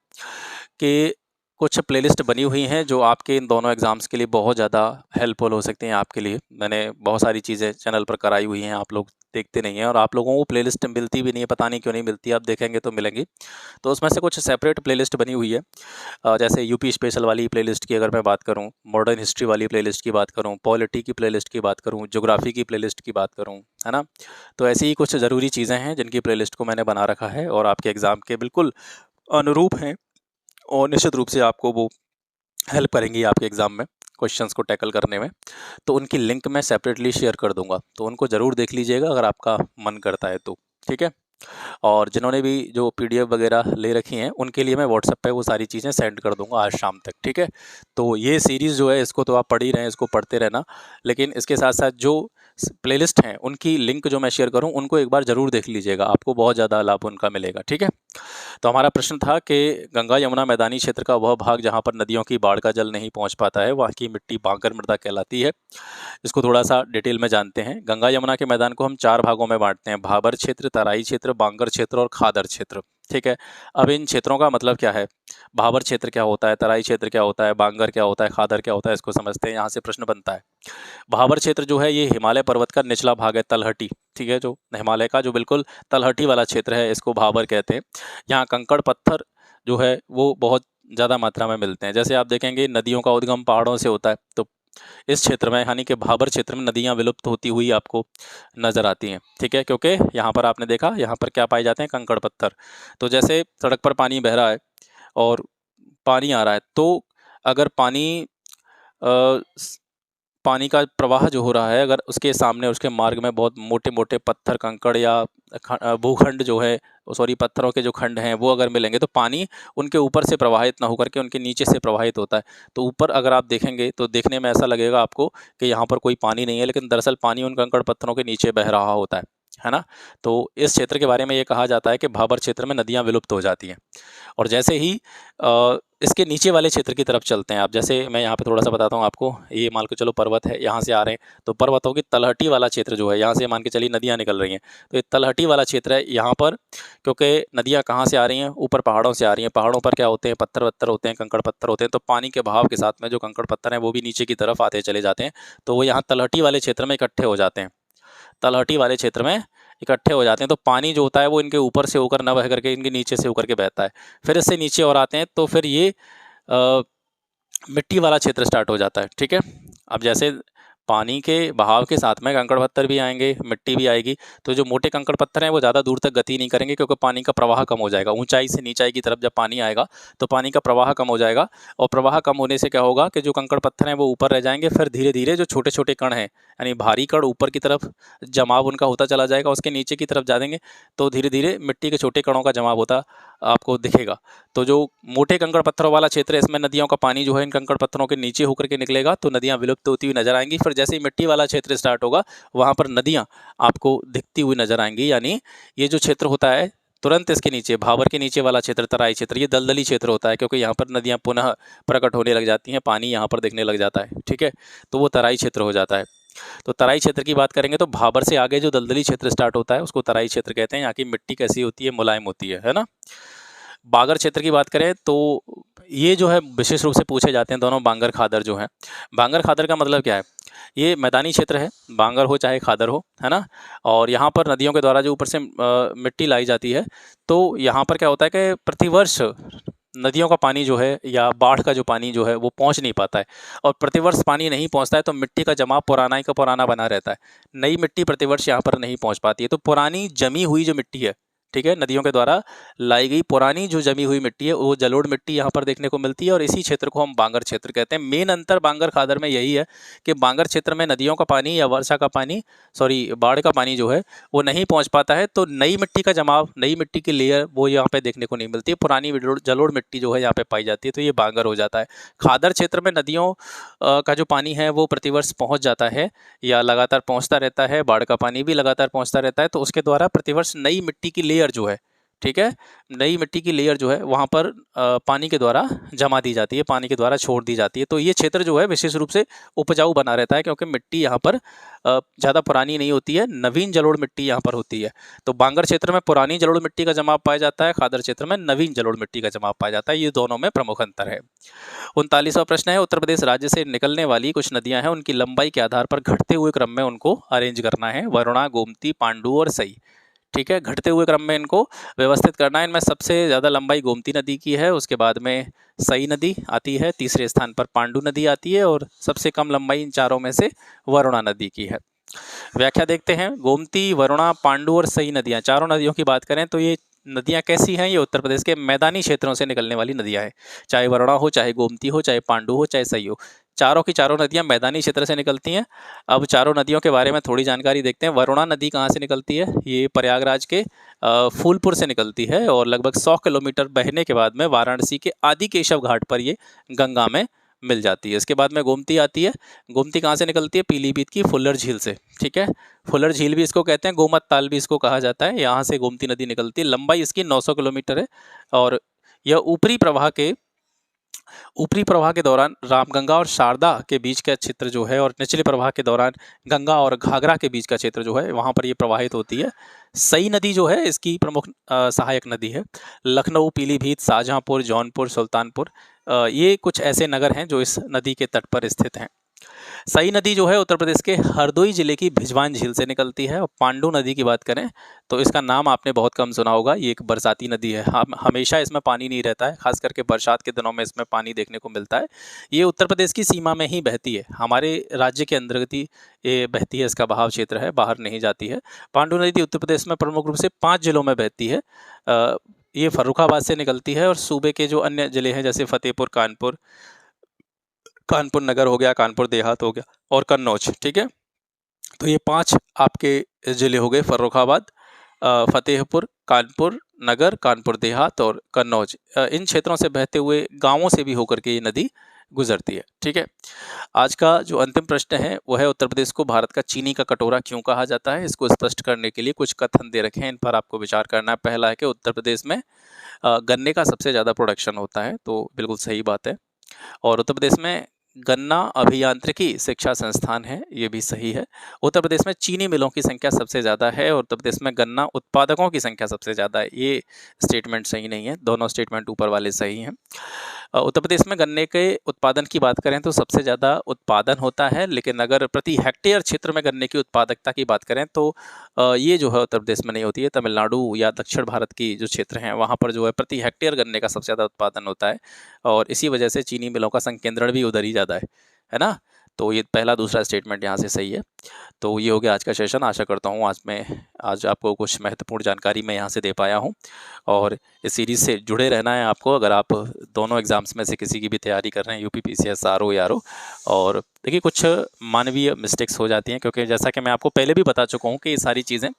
S1: कि कुछ प्लेलिस्ट बनी हुई हैं जो आपके इन दोनों एग्ज़ाम्स के लिए बहुत ज़्यादा हेल्पफुल हो सकती हैं आपके लिए। मैंने बहुत सारी चीज़ें चैनल पर कराई हुई हैं, आप लोग देखते नहीं हैं और आप लोगों को प्लेलिस्ट मिलती भी नहीं है, पता नहीं क्यों नहीं मिलती, आप देखेंगे तो मिलेंगी। तो उसमें से कुछ सेपरेट प्लेलिस्ट बनी हुई है। जैसे यूपी स्पेशल वाली प्लेलिस्ट की अगर मैं बात करूँ, मॉडर्न हिस्ट्री वाली प्लेलिस्ट की बात करूँ, पॉलिटी की प्लेलिस्ट की बात करूँ, ज्योग्राफी की प्लेलिस्ट की बात करूँ, है ना? तो ऐसी ही कुछ ज़रूरी चीज़ें हैं जिनकी प्लेलिस्ट को मैंने बना रखा है और आपके एग्ज़ाम के बिल्कुल अनुरूप हैं और निश्चित रूप से आपको वो हेल्प करेंगी आपके एग्ज़ाम में क्वेश्चंस को टैकल करने में। तो उनकी लिंक मैं सेपरेटली शेयर कर दूंगा, तो उनको ज़रूर देख लीजिएगा अगर आपका मन करता है तो। ठीक है, और जिन्होंने भी जो पीडीएफ वगैरह ले रखी हैं उनके लिए मैं व्हाट्सएप पे वो सारी चीज़ें सेंड कर दूंगा आज शाम तक। ठीक है, तो ये सीरीज़ जो है इसको तो आप पढ़ ही रहे हैं, इसको पढ़ते रहना, लेकिन इसके साथ साथ जो प्लेलिस्ट हैं उनकी लिंक जो मैं शेयर करूँ उनको एक बार ज़रूर देख लीजिएगा, आपको बहुत ज़्यादा लाभ उनका मिलेगा। ठीक है, तो हमारा प्रश्न था कि गंगा यमुना मैदानी क्षेत्र का वह भाग जहाँ पर नदियों की बाढ़ का जल नहीं पहुँच पाता है, वहाँ की मिट्टी बांगर मृदा कहलाती है। इसको थोड़ा सा डिटेल में जानते हैं। गंगा यमुना के मैदान को हम 4 भागों में बांटते हैं: भाबर क्षेत्र, तराई क्षेत्र, बांगर क्षेत्र और खादर क्षेत्र। ठीक है, अब इन क्षेत्रों का मतलब क्या है, भाबर क्षेत्र क्या होता है, तराई क्षेत्र क्या होता है, बांगर क्या होता है, खादर क्या होता है, इसको समझते हैं। यहाँ से प्रश्न बनता है। भाबर क्षेत्र जो है ये हिमालय पर्वत का निचला भाग है, तलहटी। ठीक है, जो हिमालय का जो बिल्कुल तलहटी वाला क्षेत्र है इसको भाबर कहते हैं। यहाँ कंकड़ पत्थर जो है वो बहुत ज़्यादा मात्रा में मिलते हैं। जैसे आप देखेंगे नदियों का उद्गम पहाड़ों से होता है, तो इस क्षेत्र में यानी कि भाबर क्षेत्र में नदियाँ विलुप्त होती हुई आपको नज़र आती हैं। ठीक है, क्योंकि यहाँ पर आपने देखा यहाँ पर क्या पाए जाते हैं, कंकड़ पत्थर। तो जैसे सड़क पर पानी बह रहा है और पानी आ रहा है, तो अगर पानी का प्रवाह जो हो रहा है, अगर उसके सामने उसके मार्ग में बहुत मोटे मोटे पत्थर, कंकड़ या भूखंड जो है, सॉरी पत्थरों के जो खंड हैं वो अगर मिलेंगे तो पानी उनके ऊपर से प्रवाहित ना होकर के उनके नीचे से प्रवाहित होता है। तो ऊपर अगर आप देखेंगे तो देखने में ऐसा लगेगा आपको कि यहाँ पर कोई पानी नहीं है, लेकिन दरअसल पानी उन कंकड़ पत्थरों के नीचे बह रहा होता है ना? तो इस क्षेत्र के बारे में ये कहा जाता है कि भाबर क्षेत्र में नदियाँ विलुप्त हो जाती हैं। और जैसे ही इसके नीचे वाले क्षेत्र की तरफ चलते हैं आप, जैसे मैं यहाँ पे थोड़ा सा बताता हूँ आपको, ये मान के चलो पर्वत है, यहाँ से आ रहे हैं, तो पर्वतों की तलहटी वाला क्षेत्र जो है, यहाँ से मान के चलिए नदियाँ निकल रही हैं, तो ये तलहटी वाला क्षेत्र है। यहाँ पर क्योंकि नदियाँ कहाँ से आ रही हैं, ऊपर पहाड़ों से आ रही हैं, पहाड़ों पर क्या होते हैं, पत्थर वत्थर होते हैं, कंकड़ पत्थर होते हैं, तो पानी के बहाव के साथ में जो कंकड़ पत्थर हैं वो भी नीचे की तरफ आते चले जाते हैं, तो वो यहाँ तलहटी वाले क्षेत्र में इकट्ठे हो जाते हैं, तलहटी वाले क्षेत्र में इकट्ठे हो जाते हैं। तो पानी जो होता है वो इनके ऊपर से होकर न बह करके इनके नीचे से होकर के बहता है। फिर इससे नीचे और आते हैं तो फिर ये मिट्टी वाला क्षेत्र स्टार्ट हो जाता है। ठीक है, अब जैसे पानी के बहाव के साथ में कंकड़ पत्थर भी आएंगे, मिट्टी भी आएगी, तो जो मोटे कंकड़ पत्थर हैं वो ज़्यादा दूर तक गति नहीं करेंगे क्योंकि पानी का प्रवाह कम हो जाएगा। ऊंचाई से नीचाई की तरफ जब पानी आएगा तो पानी का प्रवाह कम हो जाएगा, और प्रवाह कम होने से क्या होगा कि जो कंकड़ पत्थर हैं वो ऊपर रह जाएंगे। फिर धीरे धीरे जो छोटे छोटे कण हैं, यानी भारी कण ऊपर की तरफ जमाव उनका होता चला जाएगा, उसके नीचे की तरफ जा देंगे तो धीरे धीरे मिट्टी के छोटे कणों का जमाव होता आपको दिखेगा। तो जो मोटे कंकड़ पत्थरों वाला क्षेत्र है इसमें नदियों का पानी जो है इन कंकड़ पत्थरों के नीचे होकर के निकलेगा, तो नदियाँ विलुप्त होती हुई नजर आएंगी। फिर जैसे ही मिट्टी वाला क्षेत्र स्टार्ट होगा वहाँ पर नदियाँ आपको दिखती हुई नजर आएंगी, यानी ये जो क्षेत्र होता है तुरंत इसके नीचे, भाबर के नीचे वाला क्षेत्र, तराई क्षेत्र, ये दलदली क्षेत्र होता है क्योंकि यहाँ पर नदियाँ पुनः प्रकट होने लग जाती हैं, पानी यहाँ पर दिखने लग जाता है। ठीक है, तो वो तराई क्षेत्र हो जाता है। तो तराई क्षेत्र की बात करेंगे तो भाबर से आगे जो दलदली क्षेत्र स्टार्ट होता है उसको तराई क्षेत्र कहते हैं। यहाँ की मिट्टी कैसी होती है, मुलायम होती है ना। बागर क्षेत्र की बात करें तो ये जो है विशेष रूप से पूछे जाते हैं दोनों, बांगर खादर जो है। बांगर खादर का मतलब क्या है, ये मैदानी क्षेत्र है, बांगर हो चाहे खादर हो, है ना। और यहाँ पर नदियों के द्वारा जो ऊपर से मिट्टी लाई जाती है, तो यहाँ पर क्या होता है कि प्रतिवर्ष नदियों का पानी जो है या बाढ़ का जो पानी जो है वो पहुंच नहीं पाता है, और प्रतिवर्ष पानी नहीं पहुंचता है तो मिट्टी का जमाव पुराना ही का पुराना बना रहता है। नई मिट्टी प्रतिवर्ष यहाँ पर नहीं पहुंच पाती है, तो पुरानी जमी हुई जो मिट्टी है, ठीक है, नदियों के द्वारा लाई गई पुरानी जो जमी हुई मिट्टी है वो जलोढ़ मिट्टी यहाँ पर देखने को मिलती है, और इसी क्षेत्र को हम बांगर क्षेत्र कहते हैं। मेन अंतर बांगर खादर में यही है कि बांगर क्षेत्र में नदियों का पानी या वर्षा का पानी, बाढ़ का पानी जो है वो नहीं पहुंच पाता है, तो नई मिट्टी का जमाव, नई मिट्टी की लेयर वो यहाँ पे देखने को नहीं मिलती है, पुरानी जलोढ़ मिट्टी जो है यहाँ पे पाई जाती है, तो ये बांगर हो जाता है। खादर क्षेत्र में नदियों का जो पानी है वो प्रतिवर्ष पहुंच जाता है या लगातार पहुंचता रहता है, बाढ़ का पानी भी लगातार पहुंचता रहता है, तो उसके द्वारा प्रतिवर्ष नई मिट्टी की लेयर जो है, ठीक है, नई मिट्टी की लेयर जो है वहाँ पर पानी के द्वारा जमा दी जाती है, पानी के द्वारा छोड़ दी जाती है। तो ये क्षेत्र जो है विशेष रूप से उपजाऊ बना रहता है, क्योंकि मिट्टी यहाँ पर ज़्यादा पुरानी नहीं होती है, नवीन जलोढ़ मिट्टी यहाँ पर होती है। तो बांगर क्षेत्र में पुरानी जलोढ़ मिट्टी का जमाव पाया जाता है, खादर क्षेत्र में नवीन जलोढ़ मिट्टी का जमाव पाया जाता है। ये दोनों में प्रमुख अंतर है। 39वां प्रश्न है, उत्तर प्रदेश राज्य से निकलने वाली कुछ नदियां हैं, उनकी लंबाई के आधार पर घटते हुए क्रम में उनको अरेंज करना है। वरुणा, गोमती, पांडु और सई, ठीक है, घटते हुए क्रम में इनको व्यवस्थित करना है। इनमें सबसे ज़्यादा लंबाई गोमती नदी की है, उसके बाद में सई नदी आती है, तीसरे स्थान पर पांडु नदी आती है, और सबसे कम लंबाई इन चारों में से वरुणा नदी की है। व्याख्या देखते हैं। गोमती, वरुणा, पांडु और सई नदियाँ, चारों नदियों की बात करें तो ये नदियाँ कैसी हैं? ये उत्तर प्रदेश के मैदानी क्षेत्रों से निकलने वाली नदियाँ हैं। चाहे वरुणा हो, चाहे गोमती हो, चाहे पांडु हो, चाहे सई हो, चारों की चारों नदियाँ मैदानी क्षेत्र से निकलती हैं। अब चारों नदियों के बारे में थोड़ी जानकारी देखते हैं। वरुणा नदी कहाँ से निकलती है? ये प्रयागराज के फूलपुर से निकलती है, और लगभग 100 किलोमीटर बहने के बाद में वाराणसी के आदि केशव घाट पर ये गंगा में मिल जाती है। इसके बाद में गोमती आती है। गोमती कहाँ से निकलती है? पीलीभीत की फुल्लर झील से, ठीक है, फुल्लर झील भी इसको कहते हैं, गोमत ताल भी इसको कहा जाता है। यहाँ से गोमती नदी निकलती है, लंबाई इसकी 900 किलोमीटर है, और यह ऊपरी प्रवाह के दौरान रामगंगा और शारदा के बीच का क्षेत्र जो है, और निचले प्रवाह के दौरान गंगा और घाघरा के बीच का क्षेत्र जो है वहाँ पर ये प्रवाहित होती है। सई नदी जो है इसकी प्रमुख सहायक नदी है। लखनऊ, पीलीभीत, शाहजहाँपुर, जौनपुर, सुल्तानपुर, ये कुछ ऐसे नगर हैं जो इस नदी के तट पर स्थित हैं। सई नदी जो है उत्तर प्रदेश के हरदोई जिले की भिजवान झील से निकलती है। और पांडु नदी की बात करें तो इसका नाम आपने बहुत कम सुना होगा। ये एक बरसाती नदी है, हमेशा इसमें पानी नहीं रहता है, खास करके बरसात के दिनों में इसमें पानी देखने को मिलता है। ये उत्तर प्रदेश की सीमा में ही बहती है, हमारे राज्य के अंतर्गत ही ये बहती है, इसका बहाव क्षेत्र है, बाहर नहीं जाती है। पांडु नदी उत्तर प्रदेश में प्रमुख रूप से 5 जिलों में बहती है। ये फर्रुखाबाद से निकलती है, और सूबे के जो अन्य जिले हैं जैसे फतेहपुर, कानपुर नगर हो गया, कानपुर देहात हो गया, और कन्नौज, ठीक है। तो ये 5 आपके ज़िले हो गए, फर्रुखाबाद, फतेहपुर, कानपुर नगर, कानपुर देहात और कन्नौज। इन क्षेत्रों से बहते हुए गांवों से भी होकर के ये नदी गुजरती है, ठीक है। आज का जो अंतिम प्रश्न है वो है, उत्तर प्रदेश को भारत का चीनी का कटोरा क्यों कहा जाता है? इसको स्पष्ट करने के लिए कुछ कथन दे रखे हैं, इन पर आपको विचार करना है। पहला है कि उत्तर प्रदेश में गन्ने का सबसे ज़्यादा प्रोडक्शन होता है, तो बिल्कुल सही बात है। और उत्तर प्रदेश में गन्ना अभियांत्रिकी शिक्षा संस्थान है, ये भी सही है। उत्तर प्रदेश में चीनी मिलों की संख्या सबसे ज़्यादा है, और उत्तर प्रदेश में गन्ना उत्पादकों की संख्या सबसे ज़्यादा है, ये स्टेटमेंट सही नहीं है, दोनों स्टेटमेंट ऊपर वाले सही हैं। उत्तर प्रदेश में गन्ने के उत्पादन की बात करें तो सबसे ज़्यादा उत्पादन होता है, लेकिन अगर प्रति हेक्टेयर क्षेत्र में गन्ने की उत्पादकता की बात करें तो ये जो है उत्तर प्रदेश में नहीं होती है। तमिलनाडु या दक्षिण भारत की जो क्षेत्र हैं वहाँ पर जो है प्रति हेक्टेयर गन्ने का सबसे ज़्यादा उत्पादन होता है, और इसी वजह से चीनी मिलों का संकेंद्रण भी उधर ही ज़्यादा है ना। तो ये पहला दूसरा स्टेटमेंट यहाँ से सही है। तो ये हो गया आज का सेशन। आशा करता हूँ आज आपको कुछ महत्वपूर्ण जानकारी मैं यहाँ से दे पाया हूँ, और इस सीरीज़ से जुड़े रहना है आपको। अगर आप दोनों एग्ज़ाम्स में से किसी की भी तैयारी कर रहे हैं, यूपी पीसीएस, आरओ या आरओ, और देखिए कुछ मानवीय मिस्टेक्स हो जाती हैं, क्योंकि जैसा कि मैं आपको पहले भी बता चुका हूँ कि ये सारी चीज़ें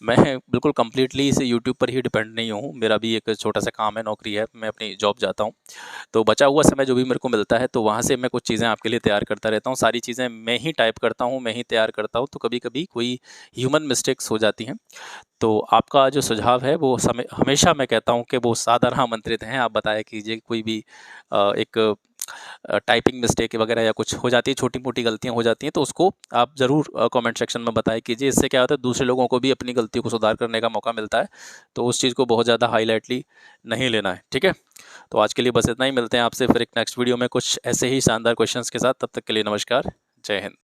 S1: मैं बिल्कुल कम्प्लीटली इसे यूट्यूब पर ही डिपेंड नहीं हूँ। मेरा भी एक छोटा सा काम है, नौकरी है, मैं अपनी जॉब जाता हूँ, तो बचा हुआ समय जो भी मेरे को मिलता है तो वहाँ से मैं कुछ चीज़ें आपके लिए तैयार करता रहता हूँ। सारी चीज़ें मैं ही टाइप करता हूँ, मैं ही तैयार करता हूँ, तो कभी कभी कोई ह्यूमन मिस्टेक्स हो जाती हैं। तो आपका जो सुझाव है वो हमेशा मैं कहता हूँ कि वो सादर आमंत्रित हैं। आप बताया कीजिए, कोई भी एक टाइपिंग मिस्टेक वगैरह या कुछ हो जाती है, छोटी मोटी गलतियां हो जाती हैं, तो उसको आप ज़रूर कमेंट सेक्शन में बताया कीजिए। इससे क्या होता है, दूसरे लोगों को भी अपनी गलतियों को सुधार करने का मौका मिलता है, तो उस चीज़ को बहुत ज़्यादा हाईलाइटली नहीं लेना है, ठीक है। तो आज के लिए बस इतना ही, मिलते हैं आपसे फिर एक नेक्स्ट वीडियो में कुछ ऐसे ही शानदार क्वेश्चंस के साथ। तब तक के लिए नमस्कार, जय हिंद।